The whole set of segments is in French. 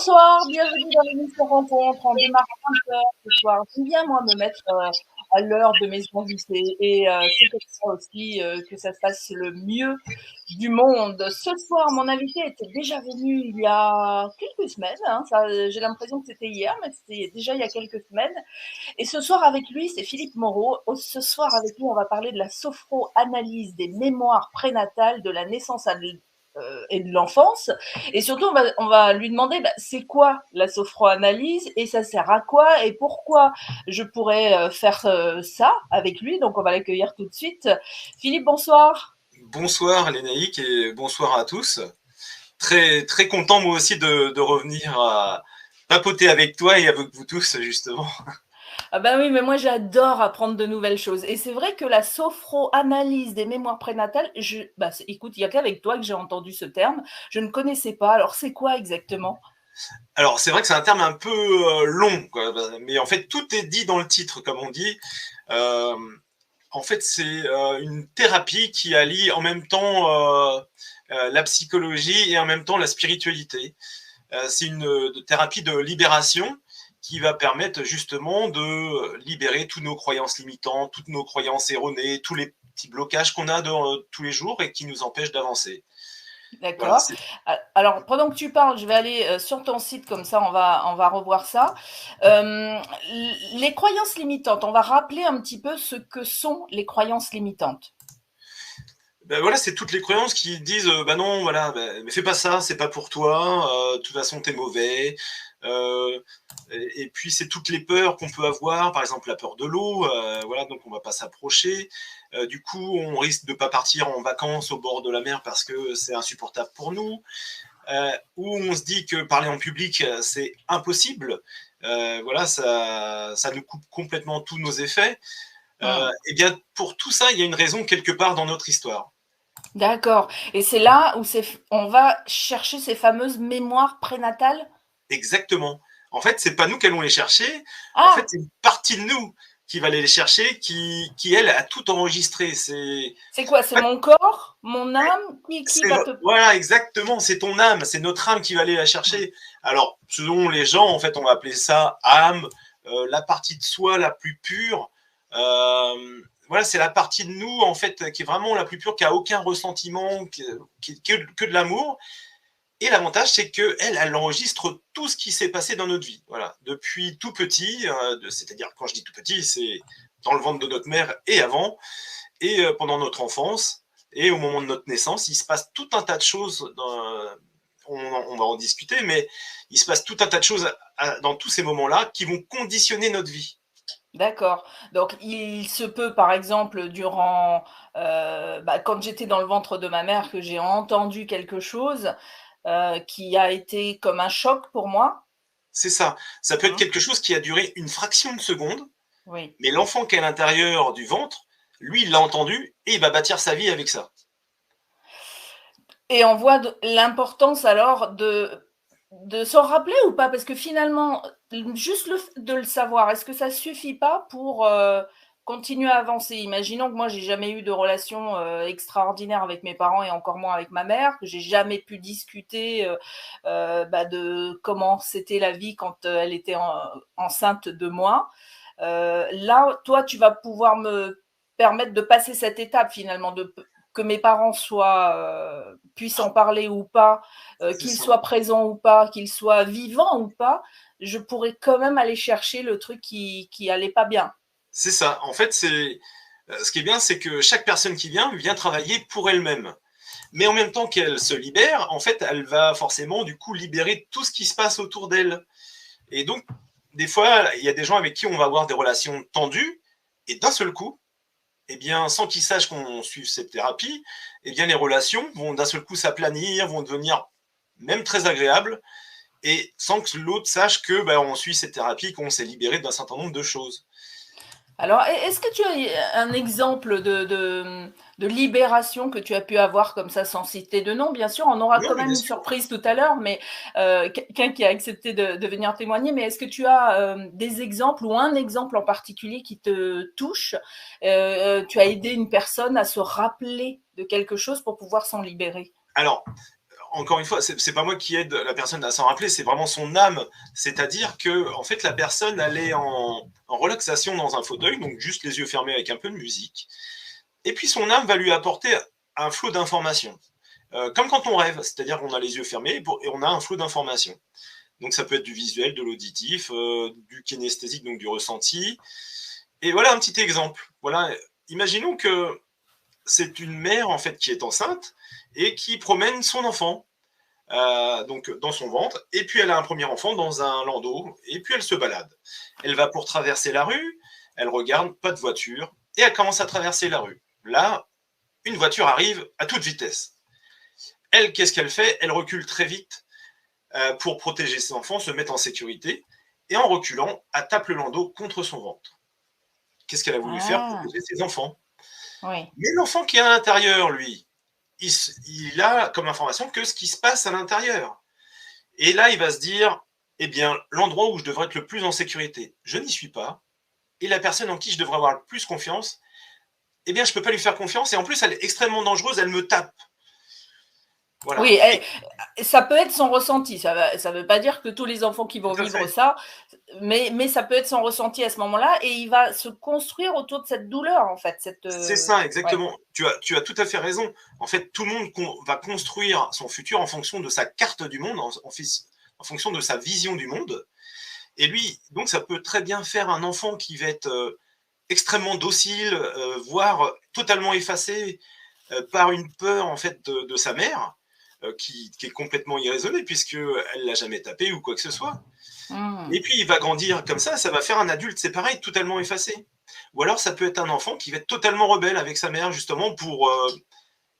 Bonsoir, bienvenue dans l'émission Rencontre. On démarre à 20h ce soir. J'aime bien, moi, me mettre à l'heure de mes invités. Et c'est comme ça aussi que ça se passe le mieux du monde. Ce soir, mon invité était déjà venu il y a quelques semaines. Hein. J'ai l'impression que c'était hier, mais c'était déjà il y a quelques semaines. Et ce soir, avec lui, c'est Philippe Moreau. Ce soir, avec lui, on va parler de la sophro-analyse des mémoires prénatales de la naissance et de l'enfance. Et surtout, on va lui demander c'est quoi la sophroanalyse et ça sert à quoi et pourquoi je pourrais faire ça avec lui. Donc, on va l'accueillir tout de suite. Philippe, bonsoir. Bonsoir Lénaïque et bonsoir à tous. Très, très content moi aussi de revenir à papoter avec toi et avec vous tous justement. Ah ben oui, mais moi j'adore apprendre de nouvelles choses. Et c'est vrai que la sophroanalyse des mémoires prénatales, écoute, il n'y a qu'avec toi que j'ai entendu ce terme. Je ne connaissais pas. Alors c'est quoi exactement? Alors c'est vrai que c'est un terme un peu long, quoi, mais en fait tout est dit dans le titre comme on dit. Euh, En fait c'est une thérapie qui allie en même temps la psychologie et en même temps la spiritualité. C'est une thérapie de libération qui va permettre justement de libérer toutes nos croyances limitantes, toutes nos croyances erronées, tous les petits blocages qu'on a dans tous les jours et qui nous empêchent d'avancer. Voilà, D'accord. Alors, pendant que tu parles, je vais aller sur ton site, comme ça on va revoir ça. Euh, les croyances limitantes, on va rappeler un petit peu ce que sont les croyances limitantes. ben voilà, c'est toutes les croyances qui disent bah non, voilà, mais fais pas ça, c'est pas pour toi, de toute façon t'es mauvais. Euh, et puis c'est toutes les peurs qu'on peut avoir, par exemple la peur de l'eau, voilà, donc on va pas s'approcher. Du coup, on risque de pas partir en vacances au bord de la mer parce que c'est insupportable pour nous. Où on se dit que parler en public c'est impossible. Voilà, ça nous coupe complètement tous nos effets. Hmm. Et bien pour tout ça, il y a une raison quelque part dans notre histoire. D'accord. Et c'est là où on va chercher ces fameuses mémoires prénatales. Exactement. En fait, c'est pas nous qui allons les chercher. En fait, Ah, c'est une partie de nous qui va aller les chercher, qui elle a tout enregistré. C'est, c'est quoi? C'est en fait, mon corps, mon âme qui c'est va te... voilà, exactement. C'est ton âme, c'est notre âme qui va aller la chercher. Alors, selon les gens, en fait, on va appeler ça âme, la partie de soi la plus pure. Voilà, c'est la partie de nous, en fait, qui est vraiment la plus pure, qui a aucun ressentiment, que de l'amour. Et l'avantage, c'est qu'elle enregistre tout ce qui s'est passé dans notre vie. Voilà, depuis tout petit, c'est-à-dire quand je dis tout petit, c'est dans le ventre de notre mère et avant, et pendant notre enfance, et au moment de notre naissance, il se passe tout un tas de choses. On va en discuter, mais il se passe tout un tas de choses dans tous ces moments-là qui vont conditionner notre vie. D'accord. Donc, il se peut, par exemple, durant, quand j'étais dans le ventre de ma mère, que j'ai entendu quelque chose qui a été comme un choc pour moi. C'est ça. Ça peut être Hein. quelque chose qui a duré une fraction de seconde, Oui. mais l'enfant qui est à l'intérieur du ventre, lui, il l'a entendu et il va bâtir sa vie avec ça. Et on voit l'importance alors de s'en rappeler ou pas? Parce que finalement, juste de le savoir, est-ce que ça suffit pas pour continuer à avancer? Imaginons que moi, j'ai jamais eu de relation extraordinaire avec mes parents et encore moins avec ma mère, que j'ai jamais pu discuter de comment c'était la vie quand elle était enceinte de moi. Là, toi, tu vas pouvoir me permettre de passer cette étape finalement, que mes parents puissent en parler ou pas, C'est qu'ils ça. soient présents ou pas, qu'ils soient vivants ou pas, je pourrais quand même aller chercher le truc qui allait pas bien. C'est ça. En fait, ce qui est bien, c'est que chaque personne qui vient travailler pour elle-même. Mais en même temps qu'elle se libère, en fait, elle va forcément du coup libérer tout ce qui se passe autour d'elle. Et donc, des fois, il y a des gens avec qui on va avoir des relations tendues, et d'un seul coup, eh bien, sans qu'ils sachent qu'on suit cette thérapie, eh bien, les relations vont d'un seul coup s'aplanir, vont devenir même très agréables, et sans que l'autre sache que on suit cette thérapie, qu'on s'est libéré d'un certain nombre de choses. Alors, est-ce que tu as un exemple de libération que tu as pu avoir comme ça sans citer de nom? Bien sûr, on aura Non, quand mais même bien une sûr. surprise tout à l'heure, mais quelqu'un qui a accepté de venir témoigner. Mais est-ce que tu as des exemples ou un exemple en particulier qui te touche? Tu as aidé une personne à se rappeler de quelque chose pour pouvoir s'en libérer? Alors, encore une fois, c'est pas moi qui aide la personne à s'en rappeler, c'est vraiment son âme. C'est-à-dire que, en fait, la personne, elle est en relaxation dans un fauteuil, donc juste les yeux fermés avec un peu de musique. Et puis son âme va lui apporter un flot d'informations. Comme quand on rêve, c'est-à-dire qu'on a les yeux fermés et on a un flot d'informations. Donc ça peut être du visuel, de l'auditif, du kinesthésique, donc du ressenti. Et voilà un petit exemple. Voilà, imaginons que c'est une mère en fait qui est enceinte et qui promène son enfant donc dans son ventre, et puis elle a un premier enfant dans un landau, et puis elle se balade. Elle va pour traverser la rue, elle regarde, pas de voiture, et elle commence à traverser la rue. Là, une voiture arrive à toute vitesse. Elle, qu'est-ce qu'elle fait? Elle recule très vite pour protéger ses enfants, se mettre en sécurité, et en reculant, elle tape le landau contre son ventre. Qu'est-ce qu'elle a voulu faire? Ah, Protéger ses enfants. oui. Mais l'enfant qui est à l'intérieur, lui, il a comme information que ce qui se passe à l'intérieur. Et là, il va se dire, eh bien, l'endroit où je devrais être le plus en sécurité, je n'y suis pas. Et la personne en qui je devrais avoir le plus confiance, eh bien, je ne peux pas lui faire confiance. Et en plus, elle est extrêmement dangereuse, elle me tape. Voilà. Oui, ça peut être son ressenti. Ça ne veut pas dire que tous les enfants qui vont Tout à vivre fait. ça, mais ça peut être son ressenti à ce moment-là, et il va se construire autour de cette douleur, en fait. C'est ça, Ouais. exactement. Tu as tout à fait raison. En fait, tout le monde va construire son futur en fonction de sa carte du monde, en fonction de sa vision du monde. Et lui, donc, ça peut très bien faire un enfant qui va être extrêmement docile, voire totalement effacé par une peur en fait de sa mère, qui est complètement irraisonnée puisqu'elle l'a jamais tapé ou quoi que ce soit. Mmh. Et puis il va grandir comme ça va faire un adulte, c'est pareil, totalement effacé. Ou alors ça peut être un enfant qui va être totalement rebelle avec sa mère justement pour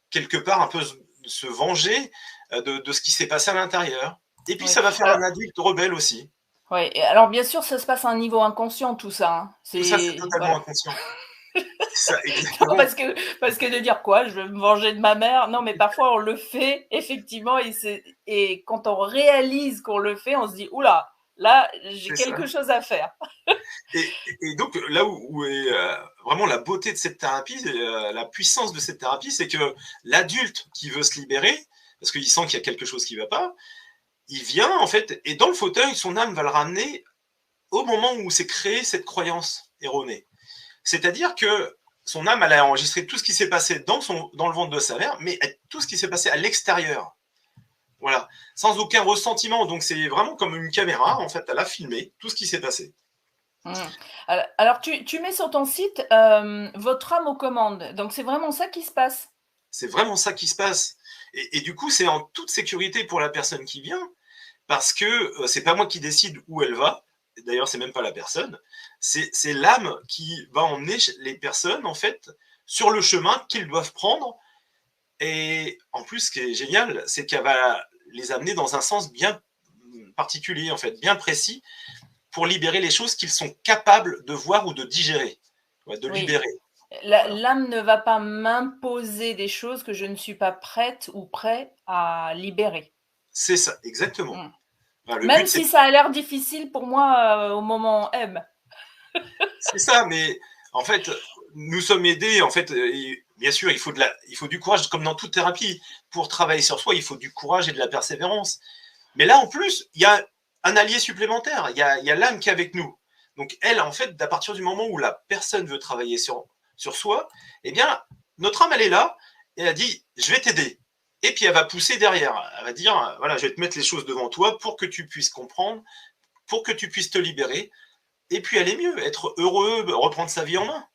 quelque part un peu se venger de ce qui s'est passé à l'intérieur. Et puis Oui. ça va faire Alors, un adulte rebelle aussi. ouais. Et alors, bien sûr, ça se passe à un niveau inconscient, tout ça, hein. Tout ça, c'est C'est totalement voilà. inconscient. C'est ça, Non, exactement. parce que de dire quoi? Je vais me venger de ma mère. Non, mais parfois on le fait effectivement, et quand on réalise qu'on le fait, on se dit: «Ouh là, là, j'ai C'est quelque ça. chose à faire». Et donc là où est vraiment la beauté de cette thérapie, la puissance de cette thérapie, c'est que l'adulte qui veut se libérer, parce qu'il sent qu'il y a quelque chose qui ne va pas, il vient en fait, et dans le fauteuil, son âme va le ramener au moment où s'est créée cette croyance erronée. C'est-à-dire que son âme, elle a enregistré tout ce qui s'est passé dans le ventre de sa mère, mais tout ce qui s'est passé à l'extérieur. Voilà, sans aucun ressentiment. Donc c'est vraiment comme une caméra, en fait, elle a filmé tout ce qui s'est passé. Mmh. Alors tu mets sur ton site, «Votre âme aux commandes», donc c'est vraiment ça qui se passe? C'est vraiment ça qui se passe. Et du coup, c'est en toute sécurité pour la personne qui vient, parce que c'est pas moi qui décide où elle va. D'ailleurs, c'est même pas la personne. C'est l'âme qui va emmener les personnes, en fait, sur le chemin qu'ils doivent prendre. Et en plus, ce qui est génial, c'est qu'elle va les amener dans un sens bien particulier, en fait, bien précis, pour libérer les choses qu'ils sont capables de voir ou de digérer, ouais, de Oui. libérer. Voilà. L'âme ne va pas m'imposer des choses que je ne suis pas prête ou prêt à libérer. C'est ça, exactement. Mmh. Enfin, le Même but, c'est si ça a l'air difficile pour moi, au moment M. C'est ça, mais en fait, nous sommes aidés. En fait, et bien sûr, il faut du courage, comme dans toute thérapie. Pour travailler sur soi, il faut du courage et de la persévérance. Mais là, en plus, il y a un allié supplémentaire. Il y a l'âme qui est avec nous. Donc, elle, en fait, à partir du moment où la personne veut travailler sur soi, eh bien, notre âme, elle est là et elle dit, je vais t'aider. Et puis, elle va pousser derrière. Elle va dire, voilà, je vais te mettre les choses devant toi pour que tu puisses comprendre, pour que tu puisses te libérer, et puis aller mieux, être heureux, reprendre sa vie en main.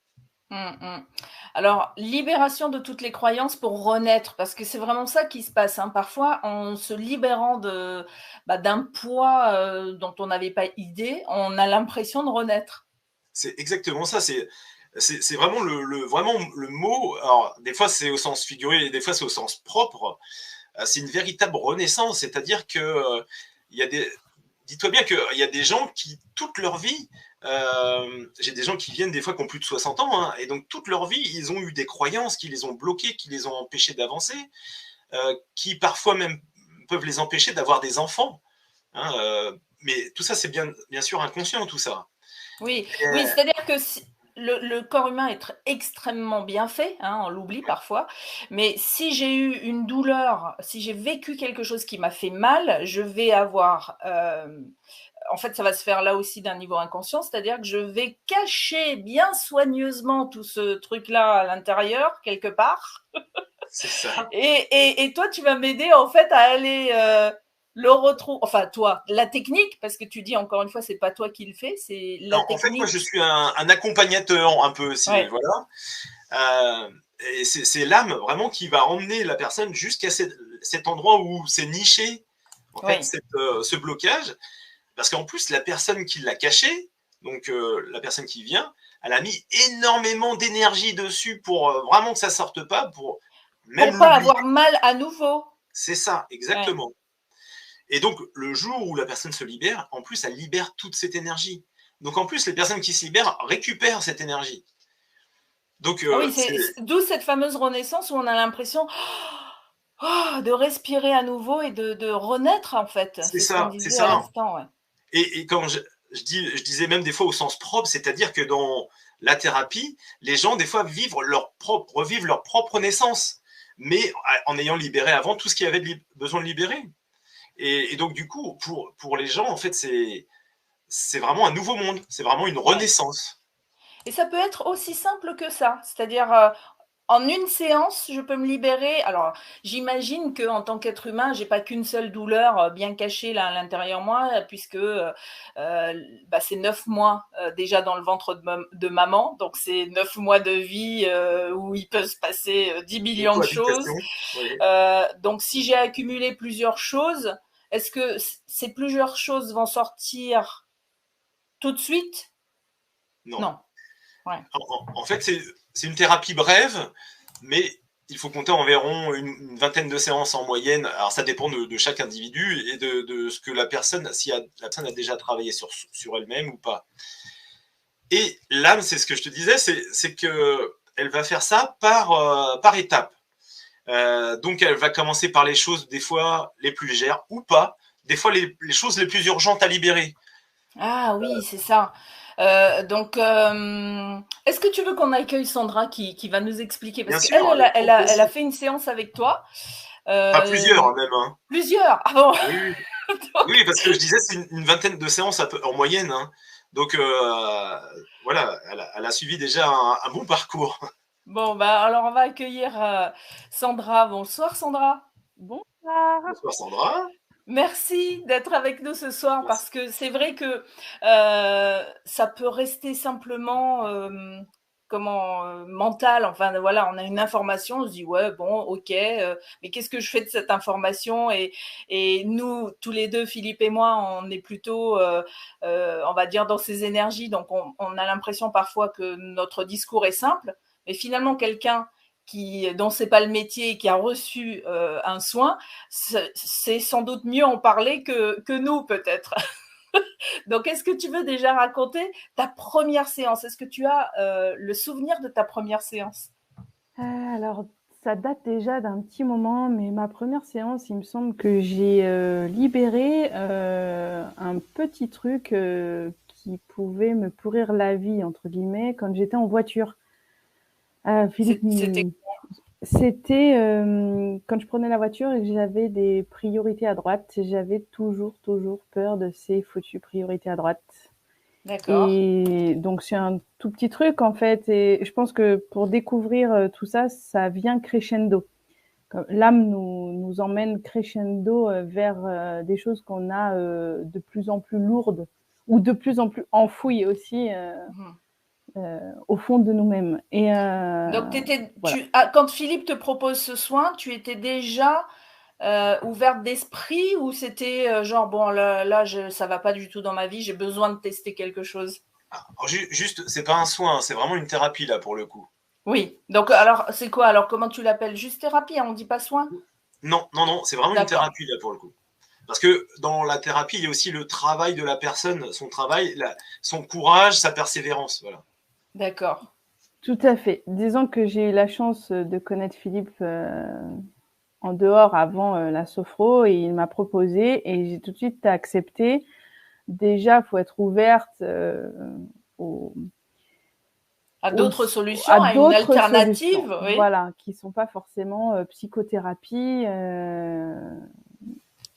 Mmh mh. Alors, libération de toutes les croyances pour renaître, parce que c'est vraiment ça qui se passe, hein. Parfois, en se libérant d'un poids, dont on n'avait pas idée, on a l'impression de renaître. C'est exactement ça. C'est vraiment vraiment le mot. Alors, des fois, c'est au sens figuré, et des fois, c'est au sens propre. C'est une véritable renaissance. C'est-à-dire que il y a des. Dis-toi bien qu'il y a des gens qui, toute leur vie, j'ai des gens qui viennent des fois qui ont plus de 60 ans, hein, et donc toute leur vie, ils ont eu des croyances qui les ont bloqués, qui les ont empêchés d'avancer, qui parfois même peuvent les empêcher d'avoir des enfants, hein, mais tout ça, c'est bien sûr inconscient, tout ça. Oui, Et, oui, c'est-à-dire que si le corps humain est extrêmement bien fait, hein, on l'oublie parfois, mais si j'ai eu une douleur, si j'ai vécu quelque chose qui m'a fait mal, je vais avoir en fait, ça va se faire là aussi d'un niveau inconscient, c'est-à-dire que je vais cacher bien soigneusement tout ce truc-là à l'intérieur, quelque part. C'est ça. Et toi, tu vas m'aider en fait à aller le retrouver. Enfin, toi, la technique, parce que tu dis encore une fois, c'est pas toi qui le fais, c'est la En fait, moi, je technique. suis un accompagnateur un peu, si Ouais. voilà. Et c'est l'âme vraiment qui va emmener la personne jusqu'à cet endroit où c'est niché, en fait, Oui. ce blocage. Parce qu'en plus, la personne qui l'a caché, donc la personne qui vient, elle a mis énormément d'énergie dessus pour vraiment que ça sorte pas, pour même Pour pas l'oublier. avoir mal à nouveau. C'est ça, Ouais. exactement. Et donc, le jour où la personne se libère, en plus, elle libère toute cette énergie. Donc, en plus, les personnes qui se libèrent récupèrent cette énergie. Donc, Ah oui, d'où cette fameuse renaissance où on a l'impression de respirer à nouveau et de renaître en fait. c'est C'est ce qu'on ça, c'est disait à ça. l'instant. Ouais. Et quand je disais même des fois au sens propre, c'est-à-dire que dans la thérapie, les gens, des fois, revivent leur propre naissance, mais en ayant libéré avant tout ce qu'il y avait besoin de libérer. Et donc, du coup, pour les gens, en fait, c'est vraiment un nouveau monde, c'est vraiment une Ouais. renaissance. Et ça peut être aussi simple que ça, c'est-à-dire en une séance, je peux me libérer. Alors, j'imagine que en tant qu'être humain, j'ai pas qu'une seule douleur bien cachée là à l'intérieur de moi, puisque bah, c'est 9 mois déjà dans le ventre de maman, donc c'est 9 mois de vie où il peut se passer 10 Une millions de choses. cohabitation, oui. Donc, si j'ai accumulé plusieurs choses, est-ce que ces plusieurs choses vont sortir tout de suite? Non. Non. Ouais. En fait, c'est une thérapie brève, mais il faut compter environ une vingtaine de séances en moyenne. Alors, ça dépend de chaque individu et de ce que la personne, si la personne a déjà travaillé sur elle-même ou pas. Et l'âme, c'est ce que je te disais, c'est que elle va faire ça par étapes. Donc, elle va commencer par les choses, des fois, les plus légères ou pas. Des fois, les choses les plus urgentes à libérer. Ah oui, c'est ça. Donc, est-ce que tu veux qu'on accueille Sandra qui va nous expliquer? Parce Bien qu'elle, sûr, avec grand elle a plaisir. fait une séance avec toi. Pas plusieurs, Euh, même. Hein. Plusieurs. Ah bon? Oui, oui. Donc, Oui, parce que je disais, c'est une vingtaine de séances en moyenne. Hein. Donc, voilà, elle a suivi déjà un bon parcours. bon, bah, alors on va accueillir Sandra. Bonsoir Sandra. Bonsoir. Bonsoir Sandra. Merci d'être avec nous ce soir Merci. parce que c'est vrai que ça peut rester simplement comment mental. Enfin voilà, on a une information, on se dit ouais bon ok, mais qu'est-ce que je fais de cette information et nous tous les deux, Philippe et moi, on est plutôt on va dire dans ces énergies, donc on a l'impression parfois que notre discours est simple, mais finalement quelqu'un dont c'est pas le métier et qui a reçu un soin, c'est sans doute mieux en parler que nous, peut-être. Donc, est-ce que tu veux déjà raconter ta première séance? Est-ce que tu as le souvenir de ta première séance? Alors, ça date déjà d'un petit moment, mais ma première séance, il me semble que j'ai libéré un petit truc qui pouvait me pourrir la vie, entre guillemets, quand j'étais en voiture. Philippe, C'était c'était quand je prenais la voiture et que j'avais des priorités à droite. J'avais toujours peur de ces foutues priorités à droite. d'accord. Et donc c'est un tout petit truc en fait, et je pense que pour découvrir tout ça, ça vient crescendo. L'âme nous emmène crescendo vers des choses qu'on a de plus en plus lourdes ou de plus en plus enfouies aussi Mhm. au fond de nous-mêmes. Et Donc, voilà. quand Philippe te propose ce soin, tu étais déjà ouverte d'esprit ou c'était genre, bon, là ça va pas du tout dans ma vie, j'ai besoin de tester quelque chose? Alors, juste, c'est pas un soin, c'est vraiment une thérapie là pour le coup. Oui. Donc, alors, c'est quoi? Alors, comment tu l'appelles? Juste thérapie, hein, on dit pas soin? Non, non, non, c'est vraiment une D'accord. thérapie là pour le coup. Parce que dans la thérapie, il y a aussi le travail de la personne, son travail, son courage, sa persévérance. Voilà. D'accord. Tout à fait. Disons que j'ai eu la chance de connaître Philippe en dehors avant la sophro et il m'a proposé et j'ai tout de suite accepté. Déjà, faut être ouverte aux, À d'autres aussi, solutions, à à une d'autres alternative, solutions, oui. voilà, qui sont pas forcément psychothérapie,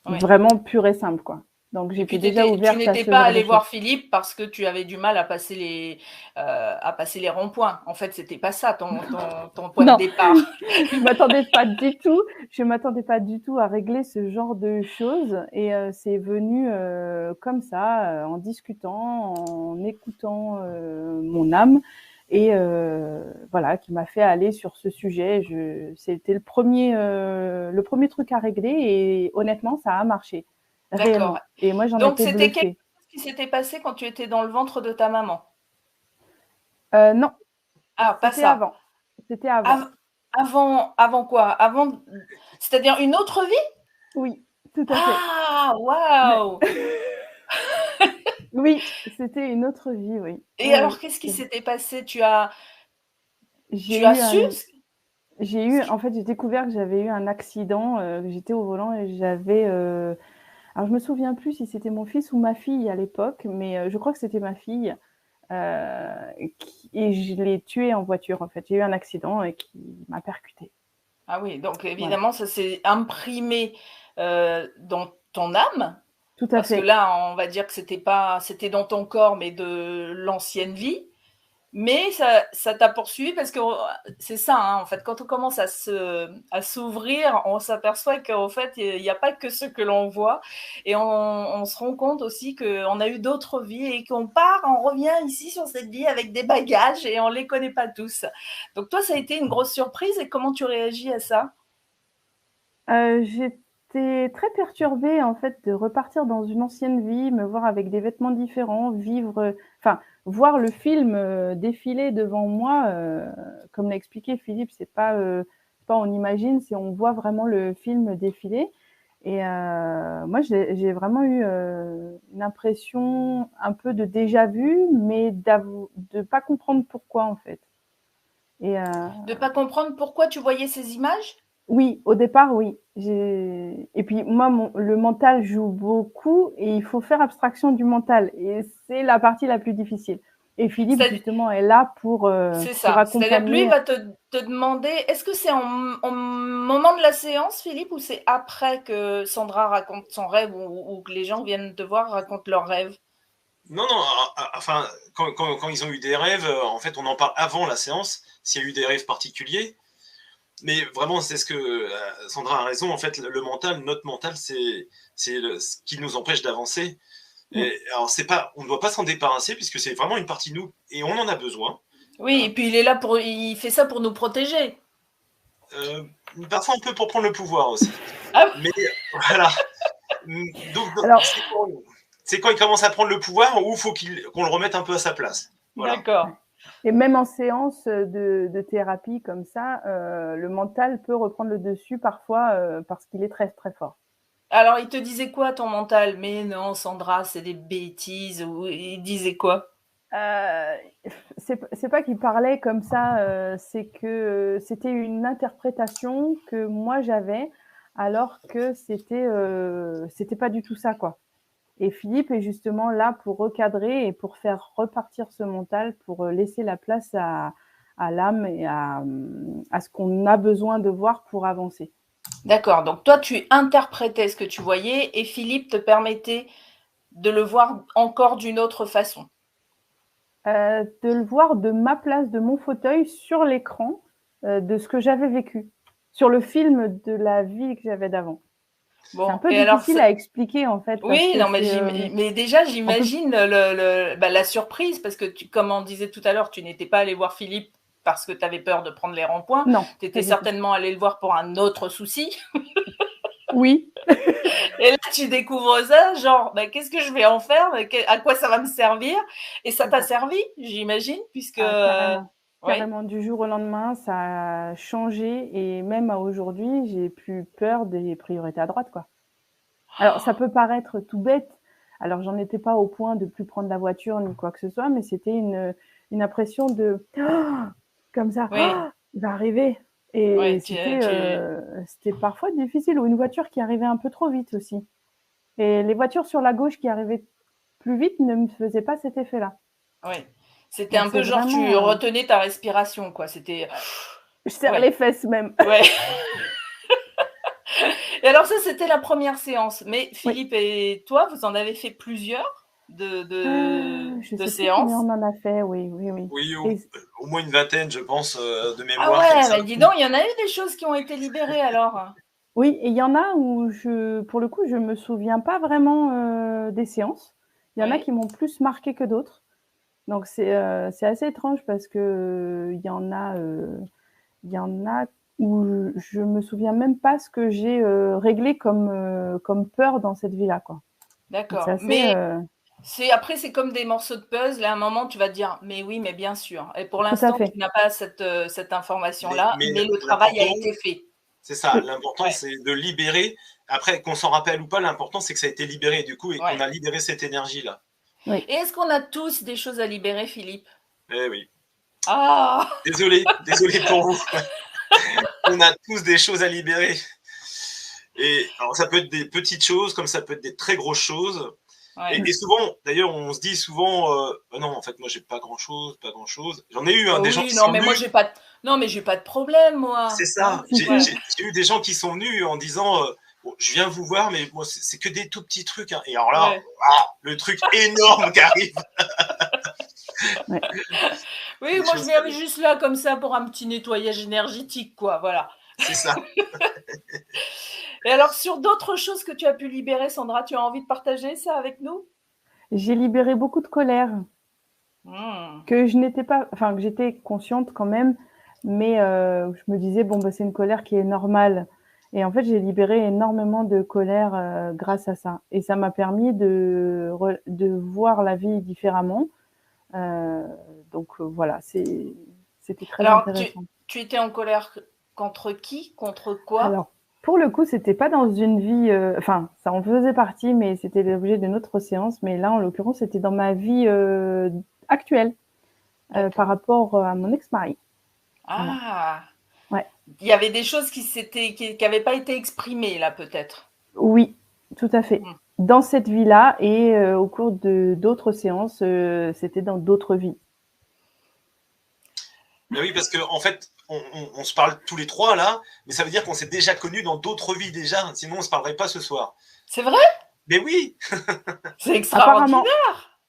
Oui. vraiment pure et simple, quoi. Donc Et j'étais puis déjà tu ouverte à n'étais ce pas genre de allé choses. voir Philippe parce que tu avais du mal à passer les ronds-points. En fait, c'était pas ça ton point de Non, départ. je m'attendais pas du tout à régler ce genre de choses et c'est venu comme ça, en discutant, en écoutant mon âme et voilà, qui m'a fait aller sur ce sujet. C'était le premier truc à régler et honnêtement, ça a marché D'accord. réellement. Et moi, j'en Donc, étais c'était quelque bluffée. chose qui s'était passé quand tu étais dans le ventre de ta maman? Non, Ah, pas c'était ça. avant. C'était avant. Av avant quoi? C'est-à-dire une autre vie? Oui, tout à fait. Ah! Ouais. Waouh! Oui, c'était une autre vie, oui. Et Oui, alors, oui. qu'est-ce qui s'était passé? Tu J'ai as eu su un, ce en fait, j'ai découvert que j'avais eu un accident. J'étais au volant et j'avais, alors je me souviens plus si c'était mon fils ou ma fille à l'époque, mais je crois que c'était ma fille. Et je l'ai tué en voiture, en fait. J'ai eu un accident et qui m'a percuté. Ah oui, donc Voilà, évidemment, ça s'est imprimé, dans ton âme, tout à parce que fait. là, on va dire que c'était dans ton corps, mais de l'ancienne vie. Mais ça t'a poursuivi parce que c'est ça, hein, en fait, quand on commence à s'ouvrir, on s'aperçoit qu'en fait, il n'y a pas que ce que l'on voit. Et on se rend compte aussi qu'on a eu d'autres vies et on revient ici sur cette vie avec des bagages et on ne les connaît pas tous. Donc toi, ça a été une grosse surprise et comment tu réagis à ça? J'étais très perturbée, en fait, de repartir dans une ancienne vie, me voir avec des vêtements différents, enfin, voir le film défiler devant moi. Comme l'a expliqué Philippe, c'est pas on imagine, c'est on voit vraiment le film défiler. Et moi, j'ai vraiment eu une impression un peu de déjà vu, mais de pas comprendre pourquoi, en fait. Et De pas comprendre pourquoi tu voyais ces images? oui, au départ, oui. Et puis moi, le mental joue beaucoup et il faut faire abstraction du mental. Et c'est la partie la plus difficile. Et Philippe, C'est justement, est là c'est pour ça. C'est-à-dire que lui accompagner. va te demander, est-ce que c'est en moment de la séance, Philippe, ou c'est après que Sandra raconte son rêve ou que les gens viennent te voir, racontent leur rêve? Non, non, enfin, quand ils ont eu des rêves, en fait, on en parle avant la séance, s'il y a eu des rêves particuliers. Mais vraiment, c'est ce que Sandra a raison. En fait, le mental, notre mental, c'est ce qui nous empêche d'avancer. Mm. Alors, c'est pas, on ne doit pas s'en débarrasser puisque c'est vraiment une partie de nous et on en a besoin. Oui, et Hein. puis il fait ça pour nous protéger. Euh, Parfois un peu pour prendre le pouvoir aussi. Ah, Mais voilà. Donc, Alors, c'est quand il commence à prendre le pouvoir ou faut qu'on le remette un peu à sa place. Voilà. d'accord. et même en séance de thérapie comme ça, le mental peut reprendre le dessus parfois parce qu'il est très, très fort. Alors, il te disait quoi, ton mental? Mais non, Sandra, c'est des bêtises. Ou il disait quoi? Euh, c'est pas qu'il parlait comme ça, c'est que c'était une interprétation que moi j'avais, alors que c'était pas du tout ça, quoi. Et Philippe est justement là pour recadrer et pour faire repartir ce mental, pour laisser la place à l'âme et à ce qu'on a besoin de voir pour avancer. D'accord. Donc, toi, tu interprétais ce que tu voyais et Philippe te permettait de le voir encore d'une autre façon. De le voir de ma place, de mon fauteuil, sur l'écran, de ce que j'avais vécu, sur le film de la vie que j'avais d'avant. C'est un Bon, peu et alors, difficile à expliquer en fait parce oui, que non, mais, mais déjà, on peut j'imagine la surprise, parce que, comme on disait tout à l'heure, tu n'étais pas allé voir Philippe parce que tu avais peur de prendre les ronds-points, non, tu pas étais du tout. certainement allé le voir pour un autre souci. Oui, Et là, tu découvres ça, genre, bah, qu'est-ce que je vais en faire? À quoi ça va me servir? Et ça c'est t'a ça. servi, j'imagine, puisque, Ah, carrément. oui. Carrément, du jour au lendemain, ça a changé et même à aujourd'hui, j'ai plus peur des priorités à droite, quoi. Alors, ça peut paraître tout bête. Alors, j'en étais pas au point de plus prendre la voiture ni quoi que ce soit, mais c'était une impression de comme ça, Oui, il va arriver. Et oui, c'était parfois difficile. Ou une voiture qui arrivait un peu trop vite aussi. Et les voitures sur la gauche qui arrivaient plus vite ne me faisaient pas cet effet-là. oui. C'était un peu genre tu retenais ta respiration, quoi. C'était. Je serre les fesses même. Ouais. Et alors ça, c'était la première séance. Mais Philippe et toi, vous en avez fait plusieurs de séances. On en a fait, oui. Oui, au moins une vingtaine, je pense, de mémoire. Ah ouais, dis donc, il y en a eu des choses qui ont été libérées alors. Oui, et il y en a où pour le coup, je me souviens pas vraiment des séances. Il y en a qui m'ont plus marqué que d'autres. Donc c'est assez étrange parce que il y en a où je me souviens même pas ce que j'ai réglé comme peur dans cette vie-là, quoi. D'accord. Mais après, c'est comme des morceaux de puzzle. À un moment, tu vas te dire, mais oui, mais bien sûr. Et pour l'instant, tu n'as pas cette information-là, mais le travail a été fait. C'est ça. L'important, c'est de libérer. Après, qu'on s'en rappelle ou pas, l'important, c'est que ça a été libéré, du coup, et qu'on a libéré cette énergie-là. Oui. Et est-ce qu'on a tous des choses à libérer, Philippe? Eh oui. Ah. Désolé pour vous. On a tous des choses à libérer. Et alors, ça peut être des petites choses, comme ça peut être des très grosses choses. Ouais. Et souvent, d'ailleurs, on se dit souvent, non, en fait, moi, j'ai pas grand-chose. J'en ai eu des gens qui sont venus. Moi, j'ai pas de problème, moi. C'est ça. J'ai eu des gens qui sont venus en disant, bon, je viens vous voir, mais moi, c'est que des tout petits trucs. Hein. Et alors là, le truc énorme qui arrive. Ouais. Oui, moi, je viens juste là comme ça pour un petit nettoyage énergétique, quoi. Voilà. C'est ça. Et alors, sur d'autres choses que tu as pu libérer, Sandra, tu as envie de partager ça avec nous? J'ai libéré beaucoup de colère que je n'étais pas, enfin que j'étais consciente quand même, mais je me disais bon c'est une colère qui est normale. Et en fait, j'ai libéré énormément de colère grâce à ça, et ça m'a permis de voir la vie différemment. Donc voilà, c'était très intéressant. Alors, tu étais en colère contre qui? Contre quoi? Alors, pour le coup, c'était pas dans une vie, enfin, ça en faisait partie, mais c'était l'objet d'une autre séance. Mais là, en l'occurrence, c'était dans ma vie actuelle, par rapport à mon ex-mari. Ah. Voilà. Ouais. Il y avait des choses qui n'avaient pas été exprimées là, peut-être. Oui, tout à fait. Dans cette vie-là et au cours d'autres séances, c'était dans d'autres vies. Mais oui, parce qu'en fait, on se parle tous les trois là, mais ça veut dire qu'on s'est déjà connus dans d'autres vies déjà, sinon on ne se parlerait pas ce soir. C'est vrai? Mais oui. C'est extraordinaire.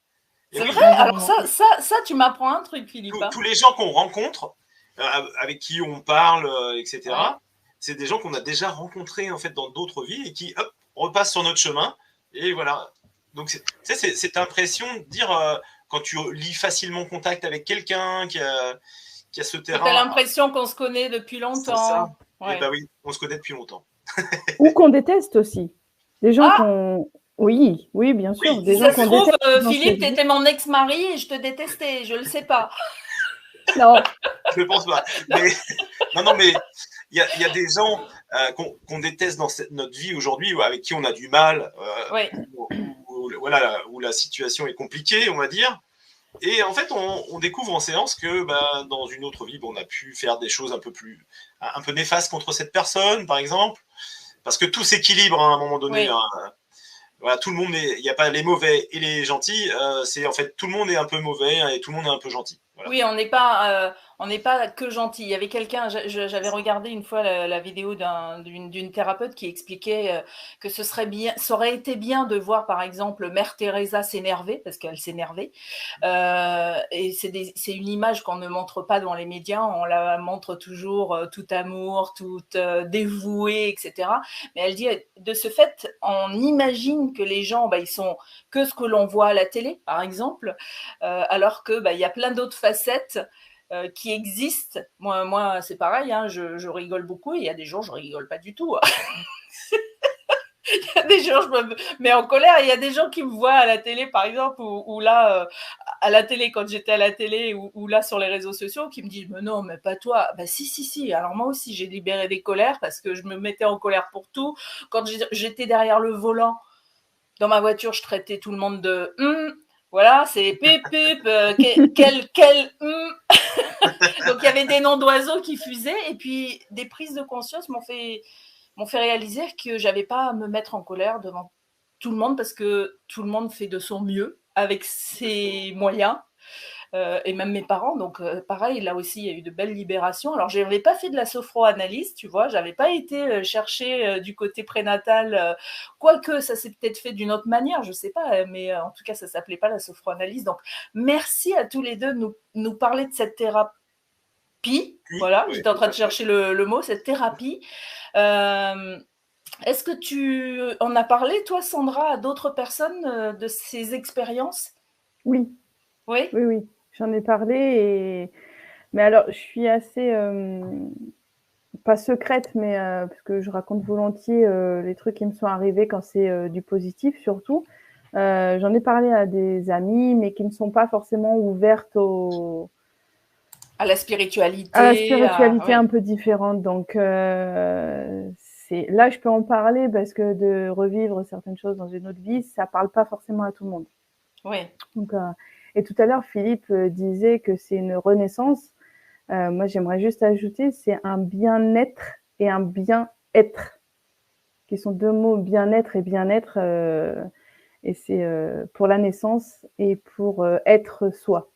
C'est vrai? Alors ça, tu m'apprends un truc, Philippe. Tous les gens qu'on rencontre, avec qui on parle, etc., c'est des gens qu'on a déjà rencontrés en fait dans d'autres vies et qui repassent sur notre chemin. Et voilà. Donc c'est cette impression de dire, quand tu lis facilement contact avec quelqu'un qui a ce terrain. Tu as l'impression qu'on se connaît depuis longtemps. Ça. Ouais. Et bah oui, on se connaît depuis longtemps. Ou qu'on déteste aussi. Des gens qu'on... Oui, bien sûr. Oui, des gens qu'on déteste. Philippe, tu étais mon ex-mari et je te détestais, je le sais pas. Non. Je ne pense pas. Mais... Non, mais il y a des gens qu'on déteste dans notre vie aujourd'hui, avec qui on a du mal, où la situation est compliquée, on va dire. Et en fait, on découvre en séance que dans une autre vie, on a pu faire des choses un peu néfastes contre cette personne, par exemple, parce que tout s'équilibre à un moment donné. Oui. Voilà, tout le monde, il n'y a pas les mauvais et les gentils. C'est en fait tout le monde est un peu mauvais et tout le monde est un peu gentil. Voilà. Oui, on n'est pas que gentil. Il y avait quelqu'un, j'avais regardé une fois la vidéo d'une thérapeute qui expliquait que ça aurait été bien de voir par exemple Mère Teresa s'énerver parce qu'elle s'énervait. Et c'est une image qu'on ne montre pas dans les médias. On la montre toujours tout amour, toute dévouée, etc. Mais elle dit de ce fait, on imagine que les gens, ils sont que ce que l'on voit à la télé, par exemple, alors que il y a plein d'autres facettes qui existent. Moi c'est pareil, hein, je rigole beaucoup et il y a des jours je rigole pas du tout. Il y a des jours je me mets en colère et il y a des gens qui me voient à la télé par exemple ou là à la télé quand j'étais à la télé ou là sur les réseaux sociaux qui me disent mais non mais pas toi. Si, alors moi aussi j'ai libéré des colères parce que je me mettais en colère pour tout. Quand j'étais derrière le volant dans ma voiture, je traitais tout le monde de voilà, c'est pip, quel Donc il y avait des noms d'oiseaux qui fusaient et puis des prises de conscience m'ont fait réaliser que j'avais pas à me mettre en colère devant tout le monde parce que tout le monde fait de son mieux avec ses moyens. et même mes parents. Donc, pareil, là aussi, il y a eu de belles libérations. Alors, je n'avais pas fait de la sophroanalyse, tu vois, j'avais pas été chercher du côté prénatal, quoique ça s'est peut-être fait d'une autre manière, je sais pas, mais en tout cas, ça s'appelait pas la sophroanalyse. Donc, merci à tous les deux de nous parler de cette thérapie. Voilà, Oui, j'étais en train de chercher le mot, cette thérapie. Est-ce que tu en as parlé, toi, Sandra, à d'autres personnes de ces expériences? Oui, Oui. oui, oui. J'en ai parlé. Mais alors, je suis assez pas secrète, mais parce que je raconte volontiers les trucs qui me sont arrivés quand c'est du positif, surtout. J'en ai parlé à des amis, mais qui ne sont pas forcément ouvertes À la spiritualité. à la spiritualité Oui. un peu différente. Donc, là, je peux en parler parce que de revivre certaines choses dans une autre vie, ça parle pas forcément à tout le monde. Oui. Donc, et tout à l'heure, Philippe disait que c'est une renaissance. Moi, j'aimerais juste ajouter, c'est un bien-être et un bien-être, qui sont deux mots, bien-être et bien-être, et c'est pour la naissance et pour être soi.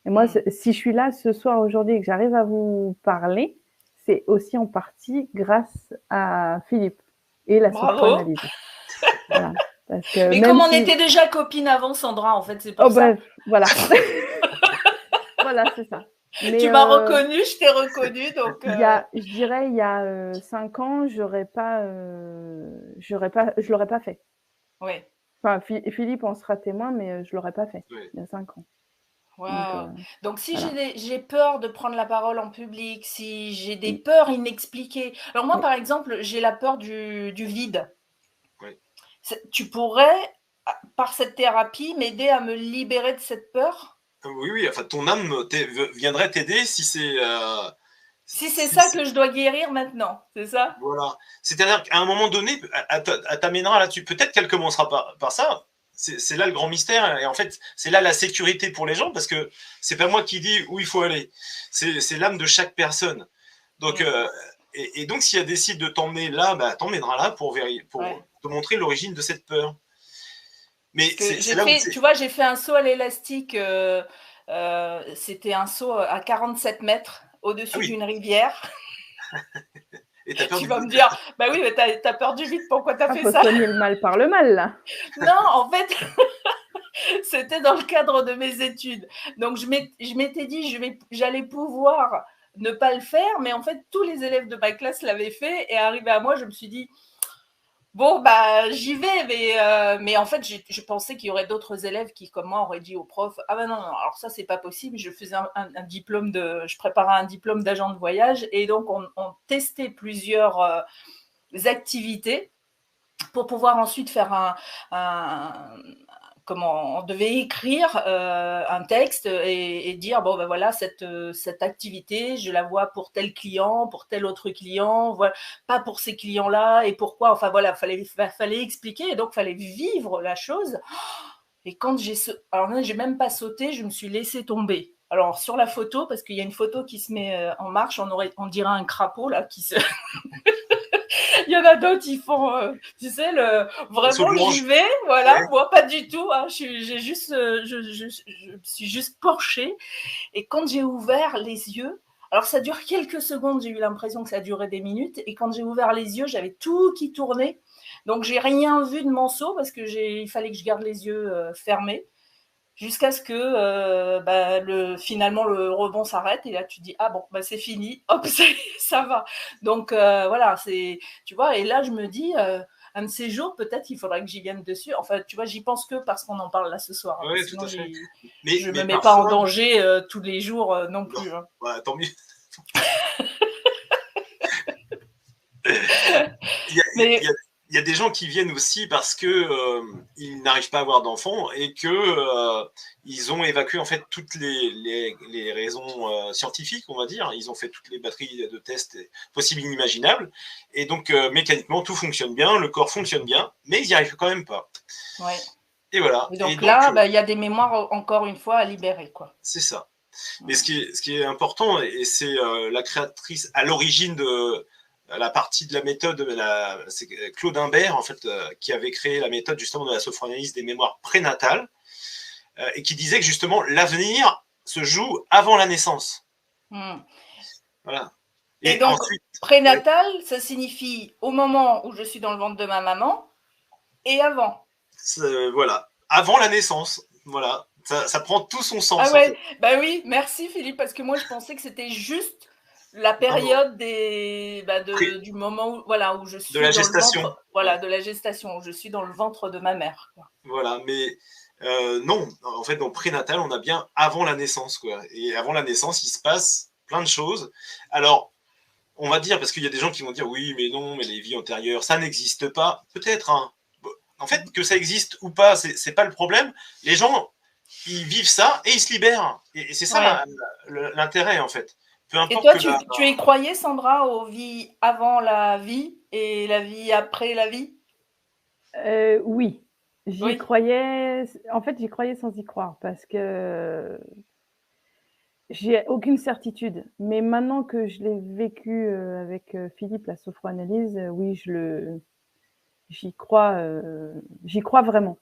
Et moi, si je suis là ce soir, aujourd'hui, et que j'arrive à vous parler, c'est aussi en partie grâce à Philippe et la sophroanalyse. Voilà. Parce que mais comme on était déjà copines avant, Sandra, en fait, c'est pour ça. Bref, voilà. Voilà, c'est ça. Mais, tu m'as reconnue, je t'ai reconnue, donc. Je dirais, il y a 5 ans, je l'aurais pas fait. Oui. Enfin, Philippe en sera témoin, mais je l'aurais pas fait. Oui. Il y a 5 ans. Wow. Donc si voilà. j'ai peur de prendre la parole en public, si j'ai des peurs inexpliquées. Alors moi, par exemple, j'ai la peur du vide. Oui. Tu pourrais, par cette thérapie, m'aider à me libérer de cette peur? Oui, oui, enfin, ton âme viendrait t'aider si c'est... si c'est ça que je dois guérir maintenant, c'est ça? Voilà. C'est-à-dire qu'à un moment donné, elle t'amènera là-dessus. Peut-être qu'elle commencera par ça. C'est là le grand mystère. Et en fait, c'est là la sécurité pour les gens, parce que c'est pas moi qui dis où il faut aller. C'est l'âme de chaque personne. Donc, et donc, si elle décide de t'emmener là, bah, t'emmènera là pour te montrer l'origine de cette peur. Mais c'est là où tu vois, j'ai fait un saut à l'élastique. C'était un saut à 47 mètres au-dessus d'une rivière. Et t'as peur tu vas me dire, bah oui, mais t'as peur du vide, pourquoi t'as fait ça? Faut soigner le mal par le mal, là. Non, en fait, c'était dans le cadre de mes études. Donc, je m'étais dit, j'allais pouvoir ne pas le faire, mais en fait, tous les élèves de ma classe l'avaient fait, et arrivé à moi, je me suis dit, bon, bah, j'y vais, mais en fait, je pensais qu'il y aurait d'autres élèves qui, comme moi, auraient dit au prof, ah ben non, alors ça, c'est pas possible. Je faisais un diplôme je préparais un diplôme d'agent de voyage, et donc on testait plusieurs activités pour pouvoir ensuite faire comment on devait écrire un texte et dire bon ben voilà cette activité je la vois pour tel client, pour tel autre client, voilà, pas pour ces clients là et pourquoi, enfin voilà, fallait expliquer, et donc fallait vivre la chose. Et quand alors là, j'ai même pas sauté, je me suis laissée tomber. Alors sur la photo, parce qu'il y a une photo qui se met en marche, on dirait un crapaud là qui se il y en a d'autres, ils font, tu sais, vraiment j'y vais, voilà, moi pas du tout, hein, je me suis juste penchée, et quand j'ai ouvert les yeux, alors ça dure quelques secondes, j'ai eu l'impression que ça durait des minutes, et quand j'ai ouvert les yeux, j'avais tout qui tournait, donc j'ai rien vu de mon saut, parce que il fallait que je garde les yeux fermés, jusqu'à ce que finalement le rebond s'arrête, et là tu dis ah bon bah c'est fini, hop ça va. Donc voilà, tu vois, et là je me dis un de ces jours peut-être il faudrait que j'y vienne dessus. Enfin tu vois, j'y pense que parce qu'on en parle là ce soir. Oui, tout à fait. Je me mets pas en danger tous les jours non plus. Non. Ouais, tant mieux. Il y a des gens qui viennent aussi parce que ils n'arrivent pas à avoir d'enfants et que ils ont évacué en fait toutes les raisons scientifiques, on va dire. Ils ont fait toutes les batteries de tests possibles et inimaginables, et donc mécaniquement tout fonctionne bien, le corps fonctionne bien, mais ils n'y arrivent quand même pas. Ouais. Et voilà. Et donc là, il y a des mémoires encore une fois à libérer, quoi. C'est ça. Mais ce qui est important, et c'est la créatrice à l'origine de la partie de la méthode, c'est Claude Imbert, en fait, qui avait créé la méthode justement de la sophranalyse des mémoires prénatales, et qui disait que justement l'avenir se joue avant la naissance. Mmh. Voilà. Et donc, ensuite, prénatal, ça signifie au moment où je suis dans le ventre de ma maman et avant. Voilà. Avant la naissance. Voilà. Ça prend tout son sens. Ah ouais, en fait. bah oui, merci Philippe, parce que moi je pensais que c'était juste la Non, non. période du moment où, voilà, où je De suis la dans le gestation. ventre, voilà, de la gestation, où je suis dans le ventre de ma mère. Quoi. Voilà, mais non, en fait, dans prénatal, on a bien avant la naissance, quoi. Et avant la naissance, il se passe plein de choses. Alors, on va dire, parce qu'il y a des gens qui vont dire, oui, mais non, mais les vies antérieures, ça n'existe pas. Peut-être, hein. En fait, que ça existe ou pas, c'est pas le problème. Les gens, ils vivent ça et ils se libèrent. Et c'est ça l'intérêt, en fait. Peu Et importe toi, que tu y croyais, Sandra, aux vies avant la vie et la vie après la vie? Oui, j'y Oui. croyais. En fait, j'y croyais sans y croire parce que j'ai aucune certitude. Mais maintenant que je l'ai vécu avec Philippe, la sophroanalyse, oui, j'y crois vraiment.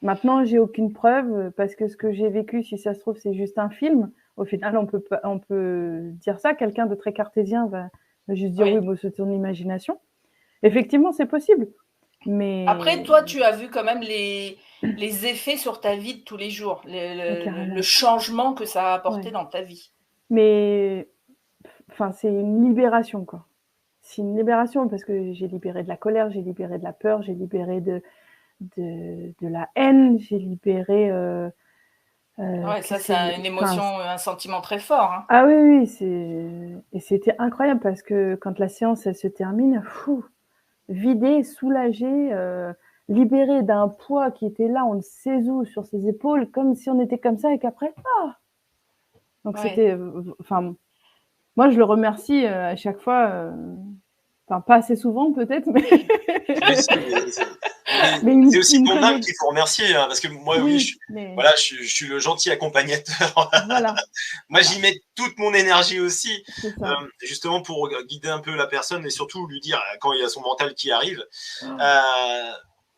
Maintenant, j'ai aucune preuve parce que ce que j'ai vécu, si ça se trouve, c'est juste un film. Au final, on peut dire ça. Quelqu'un de très cartésien va juste dire oui, bon, c'est ton imagination. Effectivement, c'est possible. Mais après, toi, tu as vu quand même les effets sur ta vie de tous les jours, le changement que ça a apporté dans ta vie. Mais enfin, c'est une libération, quoi. C'est une libération parce que j'ai libéré de la colère, j'ai libéré de la peur, j'ai libéré de la haine, j'ai libéré. Ouais, ça, c'est une émotion, un sentiment très fort. Hein. Ah oui, et c'était incroyable parce que quand la séance elle se termine, vidé, soulagé, libéré d'un poids qui était là, on ne sait où, sur ses épaules, comme si on était comme ça et qu'après, Donc c'était, enfin, moi je le remercie à chaque fois. Enfin, pas assez souvent peut-être, mais. Mais c'est aussi ton âme qu'il faut remercier, hein, parce que moi, oui, mais... voilà, je suis le gentil accompagnateur. Voilà. Moi, j'y mets toute mon énergie aussi, ça. justement pour guider un peu la personne et surtout lui dire quand il y a son mental qui arrive.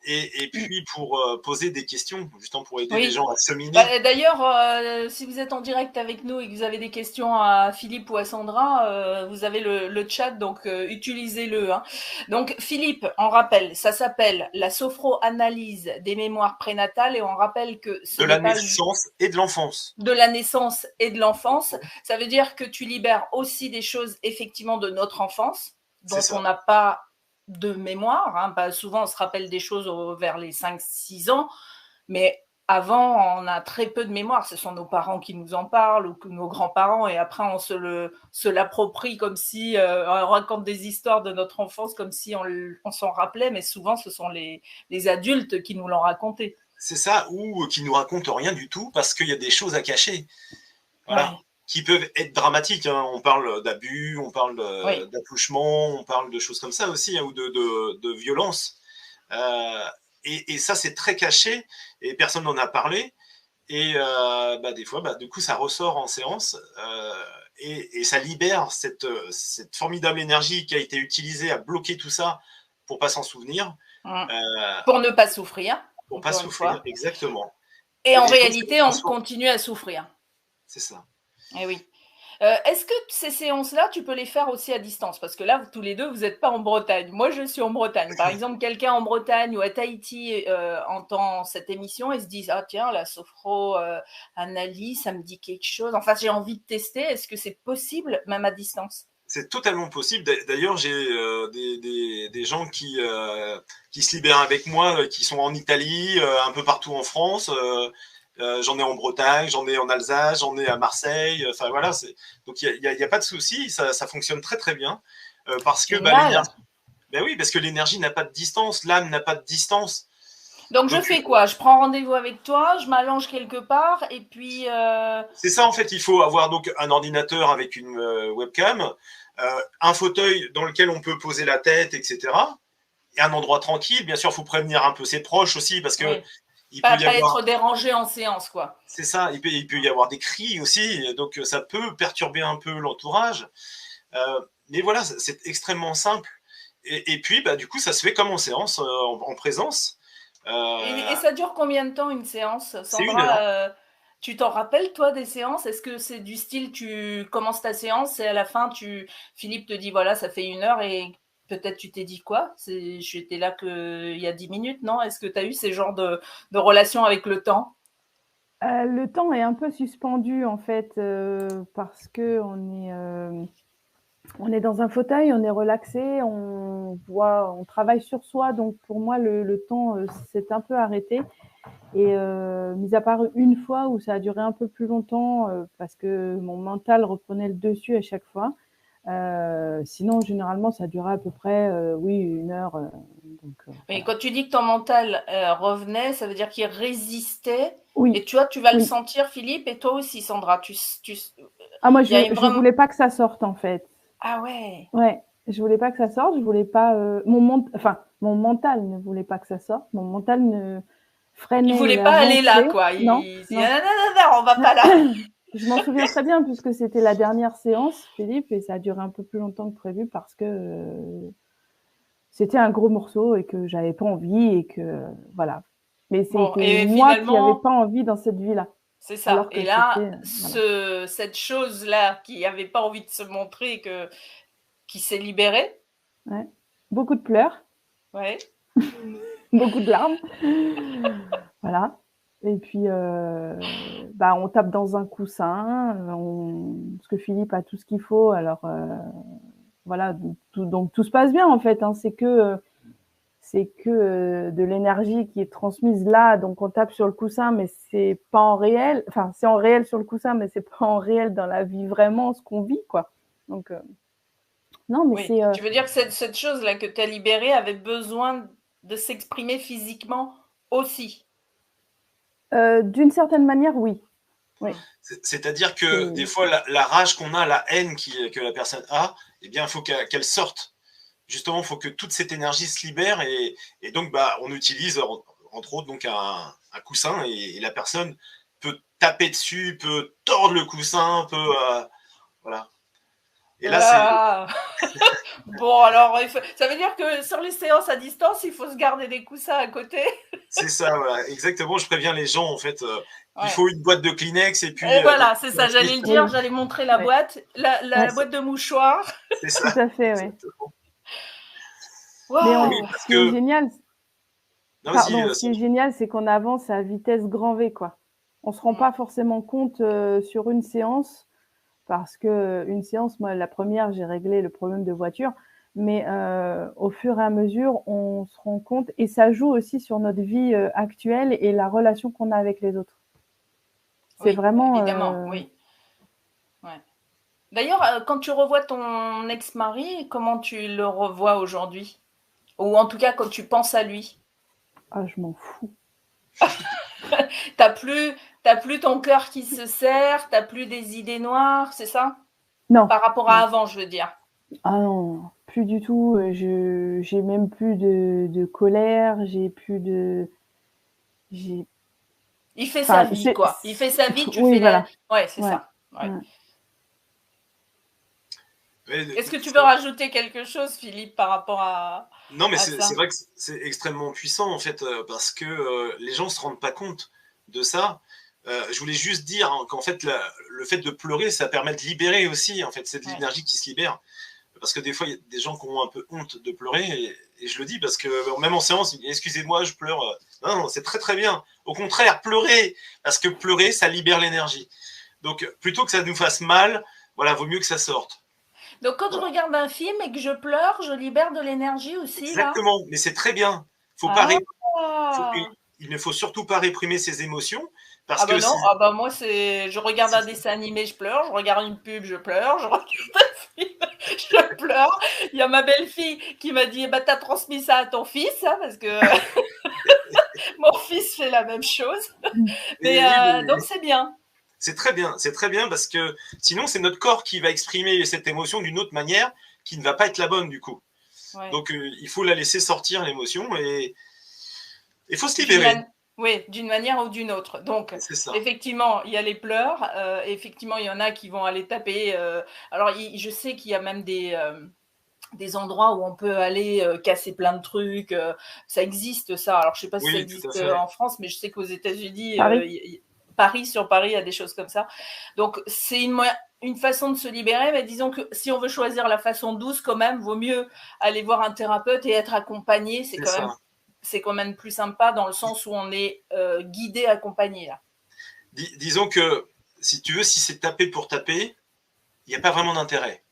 Et puis pour poser des questions, justement pour aider les gens à cheminer. D'ailleurs, si vous êtes en direct avec nous et que vous avez des questions à Philippe ou à Sandra, vous avez le chat, donc utilisez-le. Hein. Donc Philippe, on rappelle, ça s'appelle la sophroanalyse des mémoires prénatales et on rappelle que de la naissance et de l'enfance. De la naissance et de l'enfance, ça veut dire que tu libères aussi des choses effectivement de notre enfance dont on n'a pas de mémoire. Hein. Bah, souvent, on se rappelle des choses vers les 5-6 ans, mais avant, on a très peu de mémoire. Ce sont nos parents qui nous en parlent ou nos grands-parents, et après, on se l'approprie comme si on raconte des histoires de notre enfance comme si on s'en rappelait, mais souvent, ce sont les adultes qui nous l'ont raconté. C'est ça, ou qui nous racontent rien du tout parce qu'il y a des choses à cacher. Voilà. Qui peuvent être dramatiques. Hein. On parle d'abus, on parle d'attouchement, on parle de choses comme ça aussi, hein, ou de violence. Et ça, c'est très caché et personne n'en a parlé. Et des fois, du coup, ça ressort en séance et ça libère cette formidable énergie qui a été utilisée à bloquer tout ça pour pas s'en souvenir. Pour ne pas souffrir. Pour pas souffrir, exactement. Et en réalité, on continue à souffrir. C'est ça. Eh oui. Est-ce que ces séances-là, tu peux les faire aussi à distance? Parce que là, tous les deux, vous n'êtes pas en Bretagne. Moi, je suis en Bretagne. Par exemple, quelqu'un en Bretagne ou à Tahiti entend cette émission et se dit « Ah tiens, la sophro-analyse, ça me dit quelque chose. Enfin, j'ai envie de tester. » Est-ce que c'est possible, même à distance? C'est totalement possible. D'ailleurs, j'ai des gens qui se libèrent avec moi, qui sont en Italie, un peu partout en France. J'en ai en Bretagne, j'en ai en Alsace, j'en ai à Marseille. Enfin voilà, donc il y a pas de souci, ça fonctionne très très bien parce que oui, parce que l'énergie n'a pas de distance, l'âme n'a pas de distance. Donc je fais quoi? Je prends rendez-vous avec toi, je m'allonge quelque part et puis. C'est ça en fait. Il faut avoir donc un ordinateur avec une webcam, un fauteuil dans lequel on peut poser la tête, etc. Et un endroit tranquille. Bien sûr, il faut prévenir un peu ses proches aussi parce que. Il peut pas être dérangé en séance, quoi. C'est ça, il peut y avoir des cris aussi, donc ça peut perturber un peu l'entourage. Mais voilà, c'est extrêmement simple. Et puis, du coup, ça se fait comme en séance, en présence. Et ça dure combien de temps, une séance, Sandra? C'est 1 heure. Tu t'en rappelles, toi, des séances? Est-ce que c'est du style, tu commences ta séance et à la fin, Philippe te dit, voilà, ça fait 1 heure et peut-être tu t'es dit quoi? J'étais là il y a 10 minutes, non? Est-ce que tu as eu ces genres de relations avec le temps? Le temps est un peu suspendu en fait parce que on est dans un fauteuil, on est relaxé, on travaille sur soi. Donc pour moi, le temps s'est un peu arrêté. Et mis à part une fois où ça a duré un peu plus longtemps parce que mon mental reprenait le dessus à chaque fois. Sinon, généralement, ça durait à peu près, oui, 1 heure. Mais Voilà. quand tu dis que ton mental revenait, ça veut dire qu'il résistait. Oui, Et tu vas le oui. sentir, Philippe, et toi aussi, Sandra. Ah, moi, Il y a je vraiment... voulais pas que ça sorte, en fait. Ah ouais. Ouais, je voulais pas que ça sorte. Je voulais pas. Mon mental ne voulait pas que ça sorte. Mon mental ne Il freinait voulait pas aller là, l'avancée. quoi. Non, Il dit, non. ah, non, non, non, on va pas là. Je m'en souviens très bien puisque c'était la dernière séance, Philippe, et ça a duré un peu plus longtemps que prévu parce que c'était un gros morceau et que j'avais pas envie et que voilà. Mais Bon, c'était et moi qui n'avais finalement, pas envie dans cette vie-là. c'est ça. Alors Et que là, c'était voilà. cette chose-là qui avait pas envie de se montrer, qui s'est libérée. Ouais. Beaucoup de pleurs, Ouais. beaucoup de larmes. Voilà. Et puis, on tape dans un coussin, parce que Philippe a tout ce qu'il faut. Alors, voilà, donc tout se passe bien en fait. Hein. C'est que de l'énergie qui est transmise là. Donc, on tape sur le coussin, mais c'est pas en réel. Enfin, c'est en réel sur le coussin, mais c'est pas en réel dans la vie vraiment ce qu'on vit, quoi. Donc, non, mais Oui. c'est Tu veux dire que cette chose-là que tu as libérée avait besoin de s'exprimer physiquement aussi. d'une certaine manière, oui. Oui. C'est-à-dire que des fois, la rage qu'on a, la haine que la personne a, eh bien, il faut qu'elle sorte. Justement, il faut que toute cette énergie se libère et donc, on utilise entre autres donc un coussin et la personne peut taper dessus, peut tordre le coussin, peut voilà. Et là, c'est Ah. Bon, alors, ça veut dire que sur les séances à distance, il faut se garder des coussins à côté. c'est ça, voilà, exactement. Je préviens les gens en fait. Il Ouais. faut une boîte de Kleenex et puis Et voilà, c'est ça, j'allais le dire, Oui. j'allais montrer la Ouais. boîte, Ouais. la boîte de mouchoirs. c'est Tout ça, à fait, oui. exactement. Mais Oui, Waouh! parce ce qui est que génial, non, vas-y, pardon, ce qui est génial, c'est qu'on avance à vitesse grand V, quoi. On se rend pas forcément compte sur une séance, parce que une séance, moi, la première, j'ai réglé le problème de voiture, mais au fur et à mesure, on se rend compte, et ça joue aussi sur notre vie actuelle et la relation qu'on a avec les autres. C'est Oui, vraiment, évidemment, oui. Ouais. D'ailleurs, quand tu revois ton ex-mari, comment tu le revois aujourd'hui? Ou en tout cas, quand tu penses à lui? ah, je m'en fous. T'as plus, t'as plus ton cœur qui se serre, t'as plus des idées noires, c'est ça? Non, Par rapport à non. avant, je veux dire. Ah non, plus du tout. J'ai même plus de colère, j'ai plus de, j'ai, Il fait sa enfin, vie, quoi. Il fait sa vie, tu oui, fais la. voilà. Ouais, c'est Ouais, ça. Ouais. ouais. Est-ce que tu veux rajouter quelque chose, Philippe, par rapport non, mais à c'est ça? vrai que c'est extrêmement puissant en fait parce que les gens se rendent pas compte de ça. Je voulais juste dire qu'en fait le fait de pleurer, ça permet de libérer aussi en fait, c'est de Ouais. l'énergie qui se libère. Parce que des fois, il y a des gens qui ont un peu honte de pleurer et je le dis parce que même en séance, excusez-moi, je pleure. Non, non, c'est très très bien. Au contraire, pleurer parce que pleurer, ça libère l'énergie. Donc plutôt que ça nous fasse mal, voilà, vaut mieux que ça sorte. Donc, quand je Voilà. regarde un film et que je pleure, je libère de l'énergie aussi, là? Exactement, mais c'est très bien. Faut pas Ah! faut- il ne faut surtout pas réprimer ses émotions parce Ah que bah non, ah bah moi je regarde un dessin animé, je pleure, je regarde une pub, je pleure, je regarde un film, je pleure. Il y a ma belle-fille qui m'a dit, bah t'as transmis ça à ton fils, hein, parce que mon fils fait la même chose. Mais oui, donc c'est bien. c'est très bien parce que sinon c'est notre corps qui va exprimer cette émotion d'une autre manière qui ne va pas être la bonne du coup. Ouais. Donc il faut la laisser sortir l'émotion et il faut se D'une libérer. man- Oui, d'une manière ou d'une autre. Donc, C'est ça. effectivement, il y a les pleurs. Effectivement, il y en a qui vont aller taper. Alors, je sais qu'il y a même des endroits où on peut aller casser plein de trucs. Ça existe, ça. Alors, je sais pas si ça Oui, tout à existe fait. en France, mais je sais qu'aux États-Unis, Paris. Paris sur Paris, il y a des choses comme ça. Donc, c'est une façon de se libérer, mais disons que si on veut choisir la façon douce, quand même, vaut mieux aller voir un thérapeute et être accompagné. C'est quand même plus sympa dans le sens où on est guidé, accompagné. Là. Disons que, si tu veux, si c'est taper pour taper, il n'y a pas vraiment d'intérêt.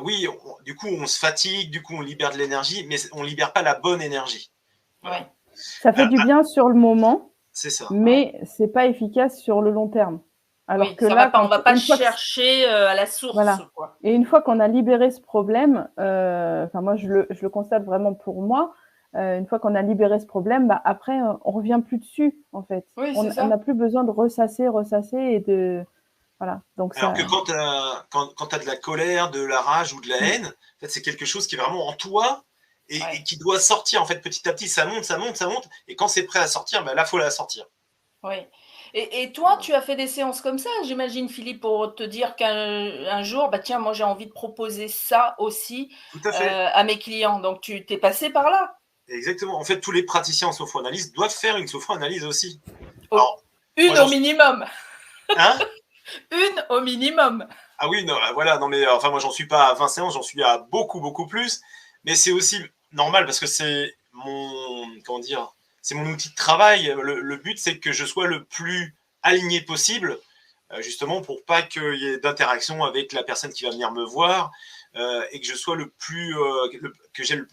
Oui, du coup, on se fatigue, du coup, on libère de l'énergie, mais on ne libère pas la bonne énergie. Voilà. Ouais. Ça fait du bien sur le moment, c'est ça. Mais c'est pas efficace sur le long terme. Alors que là, on va pas chercher à la source. Voilà. Quoi. Et une fois qu'on a libéré ce problème, moi je le constate vraiment pour moi, une fois qu'on a libéré ce problème, après on revient plus dessus en fait. Oui, on n'a plus besoin de ressasser et de voilà. Donc alors que quand tu as de la colère, de la rage ou de la haine, en fait, c'est quelque chose qui est vraiment en toi et qui doit sortir en fait petit à petit. Ça monte. Et quand c'est prêt à sortir, là, il faut la sortir. Oui. Et toi, tu as fait des séances comme ça, j'imagine, Philippe, pour te dire qu'un jour, tiens, moi j'ai envie de proposer ça aussi à mes clients. Donc tu t'es passé par là. Exactement. En fait, tous les praticiens en sophroanalyse doivent faire une sophroanalyse aussi. Alors, au minimum. Hein? Une au minimum. Ah oui, non, voilà. Non, mais enfin, moi, j'en suis pas à 20 séances, j'en suis à beaucoup, beaucoup plus. Mais c'est aussi normal parce que c'est mon, c'est mon outil de travail. Le but, c'est que je sois le plus aligné possible, justement pour pas qu'il y ait d'interaction avec la personne qui va venir me voir et que je sois que j'ai le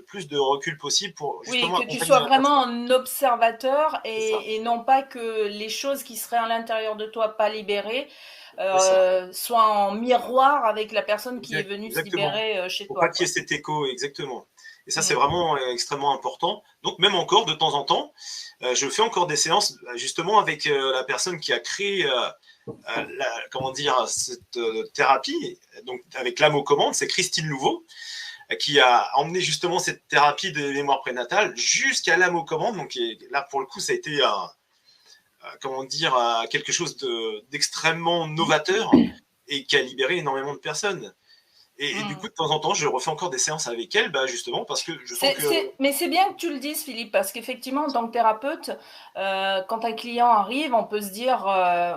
plus de recul possible pour justement. Oui, que tu sois vraiment un observateur et non pas que les choses qui seraient à l'intérieur de toi pas libérées soient en miroir avec la personne qui est venue se libérer chez toi. Pour pas qu'il y ait cet écho, exactement. Et ça, c'est vraiment extrêmement important. Donc, même encore, de temps en temps, je fais encore des séances, justement, avec la personne qui a créé, cette thérapie, donc avec l'âme aux commandes, c'est Christine Louveau, qui a emmené justement cette thérapie des mémoires prénatales jusqu'à l'âme aux commandes. Donc, là, pour le coup, ça a été quelque chose d'extrêmement novateur et qui a libéré énormément de personnes. Et du coup, de temps en temps, je refais encore des séances avec elle, justement, parce que je sens que... Mais c'est bien que tu le dises, Philippe, parce qu'effectivement, en tant que thérapeute, quand un client arrive, on peut se dire,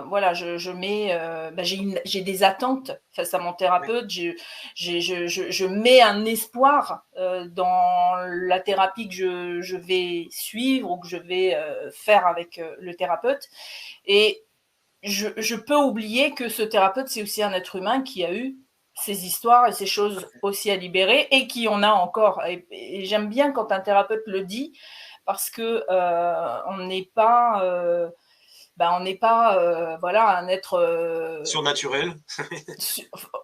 voilà, j'ai des attentes face à mon thérapeute, je mets un espoir dans la thérapie que je vais suivre ou que je vais faire avec le thérapeute. Et je peux oublier que ce thérapeute, c'est aussi un être humain qui a eu ces histoires et ces choses aussi à libérer et qui en a encore. Et j'aime bien quand un thérapeute le dit parce que on n'est pas un être surnaturel.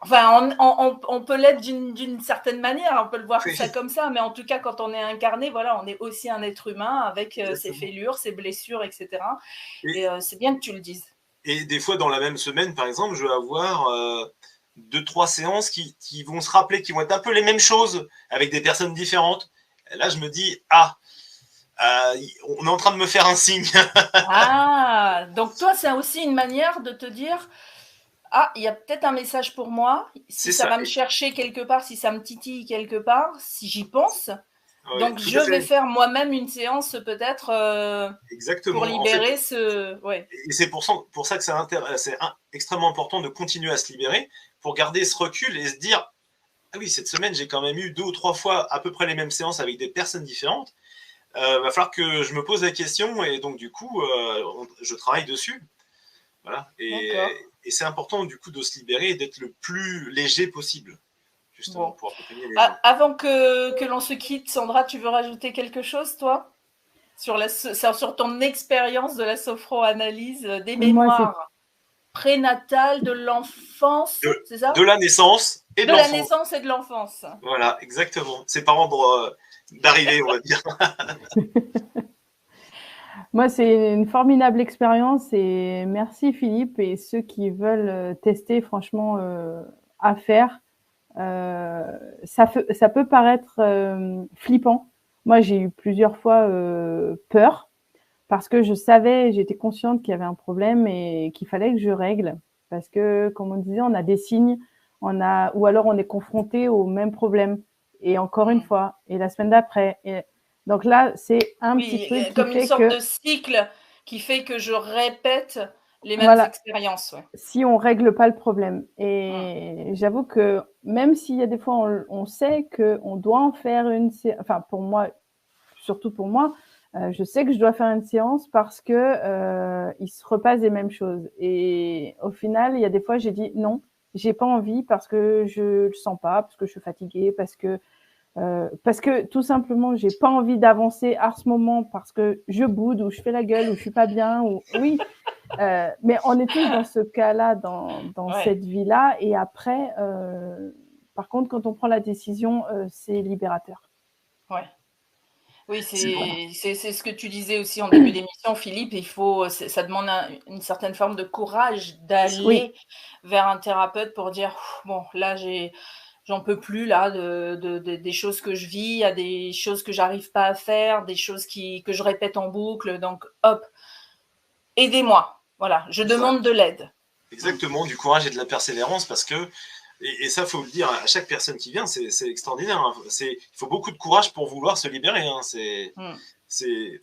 Enfin, on peut l'être d'une certaine manière, on peut le voir ça comme ça, mais en tout cas, quand on est incarné, voilà, on est aussi un être humain avec ses fêlures, ses blessures, etc. Et c'est bien que tu le dises. Et des fois, dans la même semaine, par exemple, je vais avoir 2-3 séances qui vont se rappeler, qui vont être un peu les mêmes choses avec des personnes différentes. Et là, je me dis, on est en train de me faire un signe. Donc toi, c'est aussi une manière de te dire, il y a peut-être un message pour moi, si ça va me chercher quelque part, si ça me titille quelque part, si j'y pense. Oui, donc je vais faire moi-même une séance peut-être pour libérer Et c'est pour ça que c'est extrêmement important de continuer à se libérer, pour garder ce recul et se dire, ah oui, cette semaine, j'ai quand même eu 2 ou 3 fois à peu près les mêmes séances avec des personnes différentes. Va falloir que je me pose la question et donc du coup, je travaille dessus. Voilà. Et c'est important du coup de se libérer et d'être le plus léger possible. Justement, pour accompagner les gens. Avant que l'on se quitte, Sandra, tu veux rajouter quelque chose, toi, sur ton expérience de la sophroanalyse des mémoires prénatales de l'enfance, c'est ça ? De la naissance et de l'enfance. De la naissance et de l'enfance. Voilà, exactement. C'est par ordre d'arrivée, on va dire. Moi, c'est une formidable expérience et merci Philippe, et ceux qui veulent tester, franchement, à faire. Ça peut paraître flippant. Moi, j'ai eu plusieurs fois peur parce que j'étais consciente qu'il y avait un problème et qu'il fallait que je règle. Parce que, comme on disait, on a des signes, ou alors on est confronté au même problème. Et encore une fois, et la semaine d'après. Donc là, c'est un petit truc qui comme fait une sorte de cycle qui fait que je répète les mêmes Voilà. expériences. Ouais. Si on règle pas le problème. Et j'avoue que même s'il y a des fois, on sait qu'on doit en faire une séance, enfin pour moi, surtout pour moi, je sais que je dois faire une séance parce que il se repasse les mêmes choses. Et au final, il y a des fois, j'ai dit non, j'ai pas envie parce que je le sens pas, parce que je suis fatiguée, parce que tout simplement, j'ai pas envie d'avancer à ce moment parce que je boude ou je fais la gueule ou je suis pas bien ou oui. Mais on est tous dans ce cas-là, dans cette vie-là. Et après, par contre, quand on prend la décision, c'est libérateur. Ouais. Oui, c'est ce que tu disais aussi en début d'émission, Philippe. Ça demande une certaine forme de courage d'aller vers un thérapeute pour dire bon, là, j'en peux plus là des choses que je vis, il y a des choses que j'arrive pas à faire, des choses que je répète en boucle. Donc, hop, aidez-moi. Voilà, je demande de l'aide. Exactement, du courage et de la persévérance parce que, et ça, faut le dire à chaque personne qui vient, c'est extraordinaire. Hein. Il faut beaucoup de courage pour vouloir se libérer. Hein. Il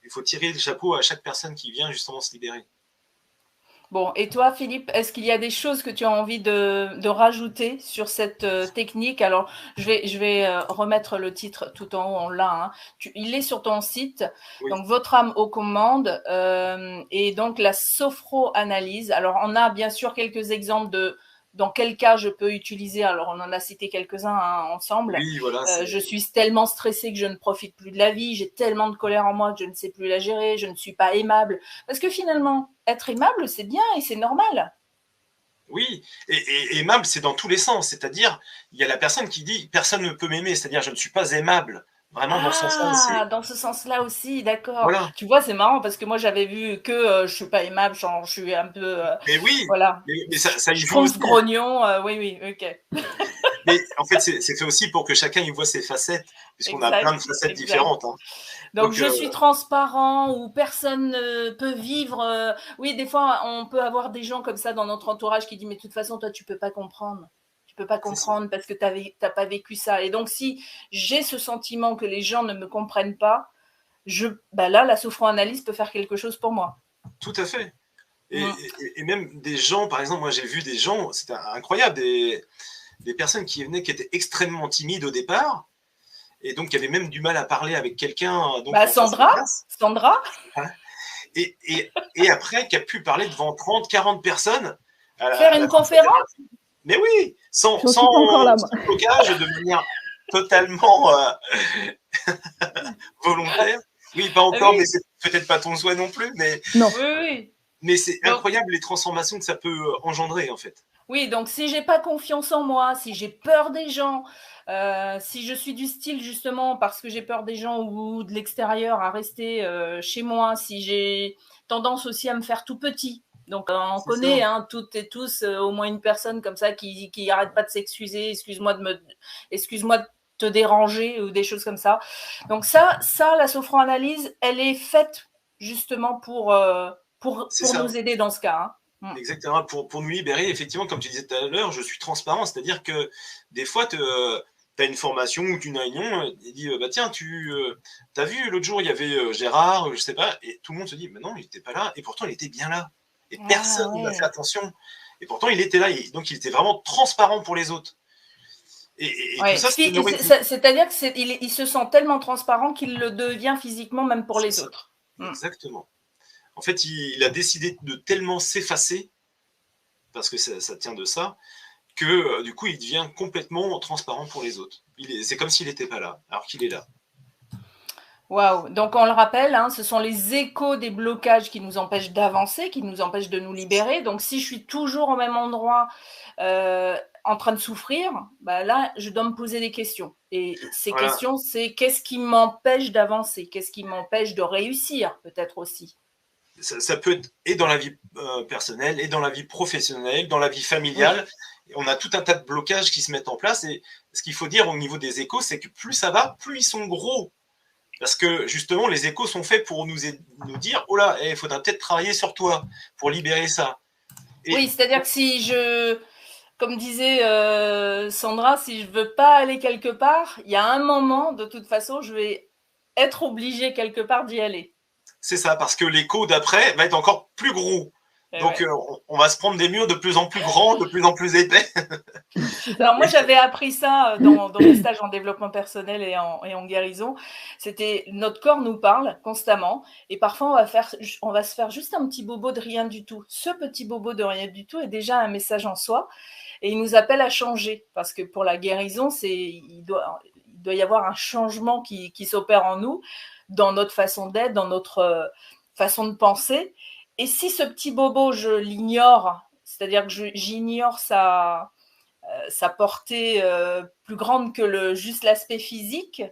faut tirer le chapeau à chaque personne qui vient justement se libérer. Bon, et toi, Philippe, est-ce qu'il y a des choses que tu as envie de rajouter sur cette technique? Alors, je vais remettre le titre tout en haut, on l'a. Hein. Il est sur ton site. Oui. Donc, Votre âme aux commandes et donc la sophroanalyse. Alors, on a bien sûr quelques exemples de dans quel cas je peux utiliser. Alors, on en a cité quelques-uns hein, ensemble. Oui, voilà. Je suis tellement stressée que je ne profite plus de la vie. J'ai tellement de colère en moi que je ne sais plus la gérer. Je ne suis pas aimable. Parce que finalement, être aimable, c'est bien et c'est normal. Oui, et aimable, c'est dans tous les sens. C'est-à-dire, il y a la personne qui dit « personne ne peut m'aimer », c'est-à-dire « je ne suis pas aimable ». Vraiment dans ce sens-là aussi. Ah, dans ce sens-là aussi, d'accord. Voilà. Tu vois, c'est marrant parce que moi, j'avais vu que je suis pas aimable, genre, je suis un peu... mais oui, voilà. mais ça y je joue aussi. Grognon, oui, ok. Mais en fait, c'est fait aussi pour que chacun y voit ses facettes, puisqu'on a plein de facettes différentes. Hein. Donc je suis transparent ou personne ne peut vivre. Oui, des fois, on peut avoir des gens comme ça dans notre entourage qui disent « mais de toute façon, toi, tu peux pas comprendre. Tu peux pas comprendre parce que t'as pas vécu ça. » Et donc, si j'ai ce sentiment que les gens ne me comprennent pas, là, la sophroanalyse peut faire quelque chose pour moi. Tout à fait. Et même des gens, par exemple, moi j'ai vu des gens, c'était incroyable, des personnes qui venaient qui étaient extrêmement timides au départ, et donc qui avaient même du mal à parler avec quelqu'un. Sandra et après, qui a pu parler devant 30, 40 personnes. Faire une conférence. Mais oui, sans blocage, de manière totalement volontaire. Oui, pas encore, mais c'est peut-être pas ton souhait non plus. Mais non. Oui. Mais c'est incroyable les transformations que ça peut engendrer, en fait. Oui, donc si j'ai pas confiance en moi, si j'ai peur des gens, si je suis du style justement parce que j'ai peur des gens ou de l'extérieur à rester chez moi, si j'ai tendance aussi à me faire tout petit. Donc on connaît hein, toutes et tous au moins une personne comme ça qui arrête pas de s'excuser, excuse-moi de te déranger ou des choses comme ça. Donc ça la sophroanalyse, elle est faite justement pour nous aider dans ce cas. Hein. Exactement, pour nous libérer, effectivement, comme tu disais tout à l'heure, je suis transparent, c'est-à-dire que des fois, tu as une formation ou une réunion, et dit bah tiens, tu as vu l'autre jour, il y avait Gérard, je sais pas, et tout le monde se dit mais non, il n'était pas là, et pourtant il était bien là, et personne n'a fait attention, et pourtant il était là, et donc il était vraiment transparent pour les autres. Et tout ça, c'est-à-dire qu'il se sent tellement transparent qu'il le devient physiquement même pour les autres. Exactement. En fait, il a décidé de tellement s'effacer, parce que ça tient de ça, que du coup, il devient complètement transparent pour les autres. C'est comme s'il n'était pas là, alors qu'il est là. Waouh. Donc, on le rappelle, hein, ce sont les échos des blocages qui nous empêchent d'avancer, qui nous empêchent de nous libérer. Donc, si je suis toujours au même endroit en train de souffrir, là, je dois me poser des questions. Et ces questions, c'est qu'est-ce qui m'empêche d'avancer? Qu'est-ce qui m'empêche de réussir, peut-être aussi? Ça peut être et dans la vie personnelle, et dans la vie professionnelle, dans la vie familiale. Oui. On a tout un tas de blocages qui se mettent en place. Et ce qu'il faut dire au niveau des échos, c'est que plus ça va, plus ils sont gros. Parce que justement, les échos sont faits pour nous dire « Oh là, il faudra peut-être travailler sur toi pour libérer ça. » Oui, c'est-à-dire que si comme disait Sandra, si je ne veux pas aller quelque part, il y a un moment, de toute façon, je vais être obligée quelque part d'y aller. C'est ça, parce que l'écho d'après va être encore plus gros. Donc, on va se prendre des murs de plus en plus grands, de plus en plus épais. Alors moi, j'avais appris ça dans mes stages en développement personnel et en guérison. C'était notre corps nous parle constamment et parfois on va se faire juste un petit bobo de rien du tout. Ce petit bobo de rien du tout est déjà un message en soi et il nous appelle à changer parce que pour la guérison, il doit y avoir un changement qui s'opère en nous, dans notre façon d'être, dans notre façon de penser. Et si ce petit bobo, je l'ignore, c'est-à-dire que j'ignore sa portée plus grande que juste l'aspect physique,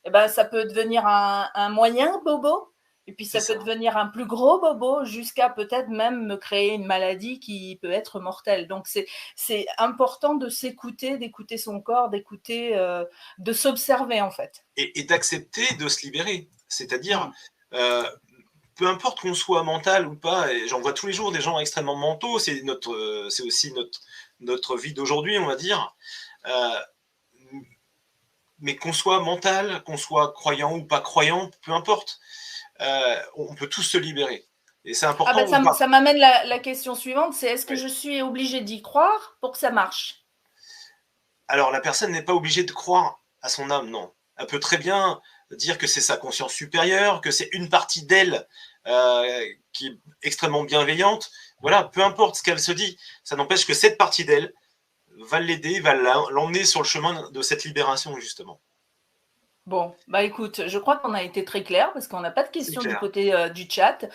eh ben, ça peut devenir un moyen bobo, et puis ça peut devenir un plus gros bobo, jusqu'à peut-être même me créer une maladie qui peut être mortelle. Donc c'est important de s'écouter, d'écouter son corps, d'écouter, de s'observer en fait. Et d'accepter de se libérer. C'est-à-dire, peu importe qu'on soit mental ou pas, et j'en vois tous les jours des gens extrêmement mentaux, c'est aussi notre vie d'aujourd'hui, on va dire. Mais qu'on soit mental, qu'on soit croyant ou pas croyant, peu importe, on peut tous se libérer. Et c'est important. Ça m'amène la question suivante, c'est est-ce que je suis obligée d'y croire pour que ça marche? Alors, la personne n'est pas obligée de croire à son âme, non. Elle peut très bien dire que c'est sa conscience supérieure, que c'est une partie d'elle qui est extrêmement bienveillante. Voilà, peu importe ce qu'elle se dit, ça n'empêche que cette partie d'elle va l'aider, va l'emmener sur le chemin de cette libération, justement. Bon, bah écoute, je crois qu'on a été très clair parce qu'on n'a pas de questions du côté du chat.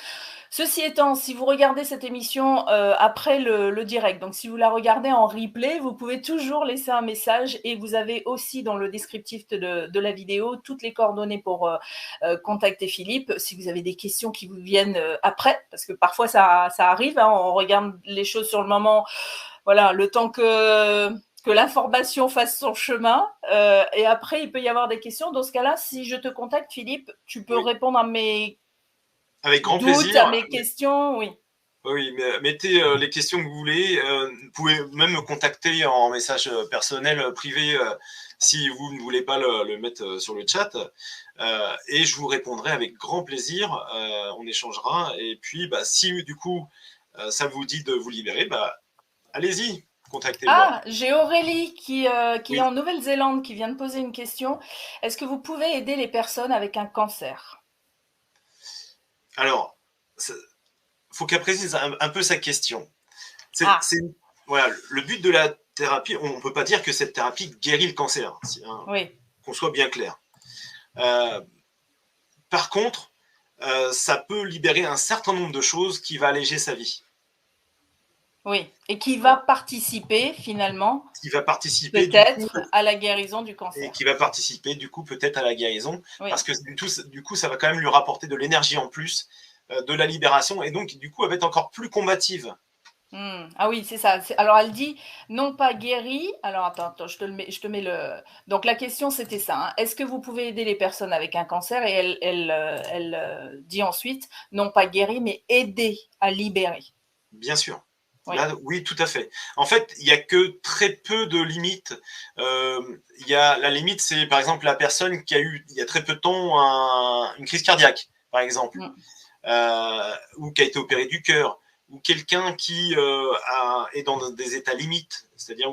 Ceci étant, si vous regardez cette émission après le direct, donc si vous la regardez en replay, vous pouvez toujours laisser un message et vous avez aussi dans le descriptif de la vidéo toutes les coordonnées pour contacter Philippe. Si vous avez des questions qui vous viennent après, parce que parfois ça arrive, hein, on regarde les choses sur le moment, voilà, le temps que l'information fasse son chemin. Et après, il peut y avoir des questions. Dans ce cas-là, si je te contacte, Philippe, tu peux répondre à mes avec grand plaisir. À mes questions, oui. Oui, mettez les questions que vous voulez. Vous pouvez même me contacter en message personnel, privé, si vous ne voulez pas le mettre sur le chat. Et je vous répondrai avec grand plaisir. On échangera. Et puis, si du coup, ça vous dit de vous libérer, allez-y. Contactez-moi. Ah, j'ai Aurélie qui est en Nouvelle-Zélande qui vient de poser une question. Est-ce que vous pouvez aider les personnes avec un cancer? Alors, il faut qu'elle précise un peu sa question. Voilà, le but de la thérapie, on ne peut pas dire que cette thérapie guérit le cancer, qu'on soit bien clair. Par contre, ça peut libérer un certain nombre de choses qui va alléger sa vie. Oui, et qui va participer finalement peut-être à la guérison du cancer. Et qui va participer du coup peut-être à la guérison, parce que du coup ça va quand même lui rapporter de l'énergie en plus, de la libération, et donc du coup elle va être encore plus combative. Ah oui, c'est ça. Alors elle dit non pas guéri. Alors attends, je te mets le. Donc la question c'était ça. Hein. Est-ce que vous pouvez aider les personnes avec un cancer? Et elle dit ensuite non pas guéri, mais aider à libérer. Bien sûr. Là, oui, tout à fait. En fait, il n'y a que très peu de limites. La limite, c'est par exemple la personne qui a eu, il y a très peu de temps, une crise cardiaque, par exemple, ou qui a été opéré du cœur, ou quelqu'un qui est dans des états limites, c'est-à-dire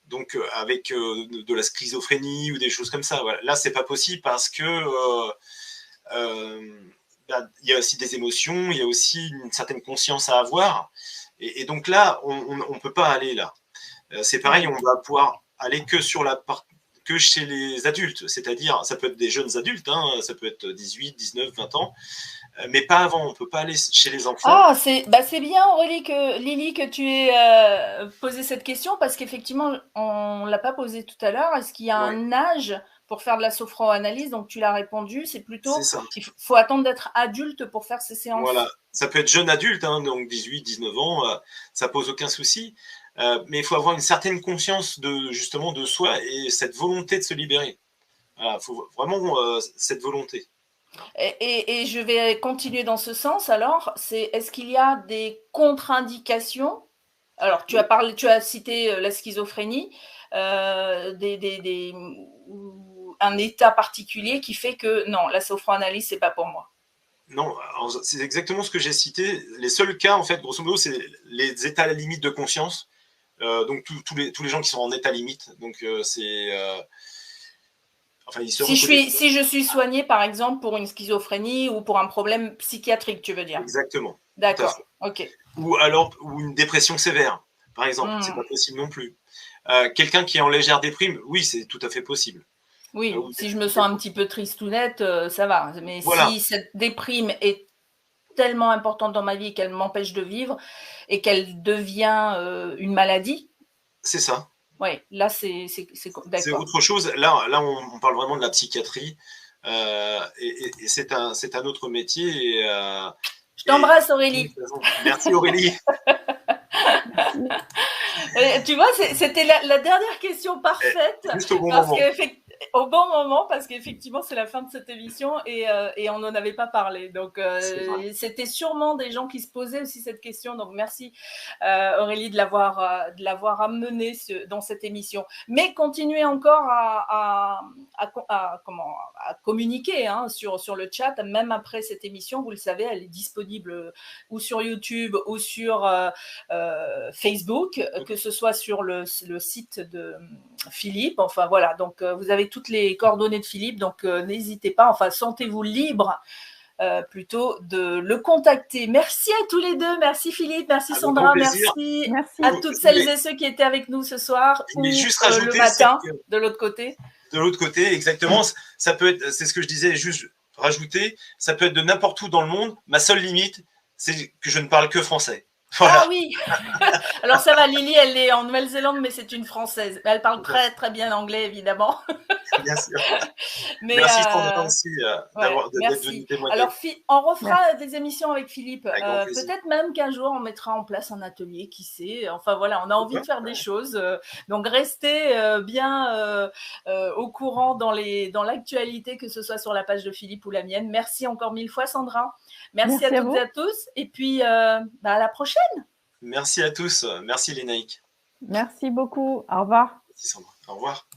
donc avec de la schizophrénie ou des choses comme ça. Voilà. Là, c'est pas possible parce que il y a aussi des émotions, il y a aussi une certaine conscience à avoir. Et donc là, on ne peut pas aller là. C'est pareil, on va pouvoir aller que chez les adultes. C'est-à-dire, ça peut être des jeunes adultes, hein, ça peut être 18, 19, 20 ans, mais pas avant. On ne peut pas aller chez les enfants. Ah, c'est bien, Aurélie, Lily, que tu aies posé cette question, parce qu'effectivement, on ne l'a pas posé tout à l'heure. Est-ce qu'il y a un âge pour faire de la sophroanalyse? Donc, tu l'as répondu, c'est plutôt, il faut attendre d'être adulte pour faire ces séances. Voilà, ça peut être jeune adulte, hein, donc 18, 19 ans, ça pose aucun souci. Mais il faut avoir une certaine conscience justement de soi et cette volonté de se libérer. Voilà, il faut vraiment cette volonté. Et je vais continuer dans ce sens. Alors, est-ce qu'il y a des contre-indications? Alors, tu as cité la schizophrénie, un état particulier qui fait que non, la sophroanalyse, c'est pas pour moi. Non, c'est exactement ce que j'ai cité. Les seuls cas, en fait, grosso modo, c'est les états limites de conscience. Donc tous les gens qui sont en état limite. Donc c'est enfin, si je suis soignée, par exemple, pour une schizophrénie ou pour un problème psychiatrique, tu veux dire? Exactement. D'accord, ok. Ou une dépression sévère, par exemple. C'est pas possible non plus. Quelqu'un qui est en légère déprime, oui, c'est tout à fait possible. Oui, si je me sens un petit peu tristounette, ça va. Mais voilà. Si cette déprime est tellement importante dans ma vie qu'elle m'empêche de vivre et qu'elle devient une maladie. C'est ça. Oui, là, c'est autre chose. Là on parle vraiment de la psychiatrie. Et c'est un autre métier. Je t'embrasse, Aurélie. Merci, Aurélie. Tu vois, c'était la dernière question parfaite. Juste au bon moment. Au bon moment, parce qu'effectivement, c'est la fin de cette émission et on n'en avait pas parlé. Donc, c'était sûrement des gens qui se posaient aussi cette question. Donc, merci Aurélie de l'avoir amené dans cette émission. Mais continuez encore à communiquer sur le chat, même après cette émission. Vous le savez, elle est disponible ou sur YouTube ou sur Facebook, que ce soit sur le site de Philippe. Enfin, voilà. Donc, vous avez toutes les coordonnées de Philippe, donc n'hésitez pas, enfin sentez-vous libre plutôt de le contacter. Merci à tous les deux, merci Philippe, merci Sandra, merci à toutes celles et ceux qui étaient avec nous ce soir ou le matin de l'autre côté. De l'autre côté, exactement, ça peut être, c'est ce que je disais, juste rajouter, ça peut être de n'importe où dans le monde, ma seule limite, c'est que je ne parle que français. Voilà. Ah oui. Alors ça va, Lily, elle est en Nouvelle-Zélande, mais c'est une Française. Elle parle très très bien anglais, évidemment. Bien sûr. Mais, merci Sandra aussi d'être venue témoigner. Alors on refera des émissions avec Philippe. Peut-être même qu'un jour on mettra en place un atelier, qui sait. Enfin voilà, on a envie de faire des choses. Donc restez bien au courant dans l'actualité, que ce soit sur la page de Philippe ou la mienne. Merci encore 1000 fois Sandra. Merci à toutes et à tous. Et puis à la prochaine. Merci à tous. Merci Lénaïque. Merci beaucoup. Au revoir. Merci Sandra. Au revoir.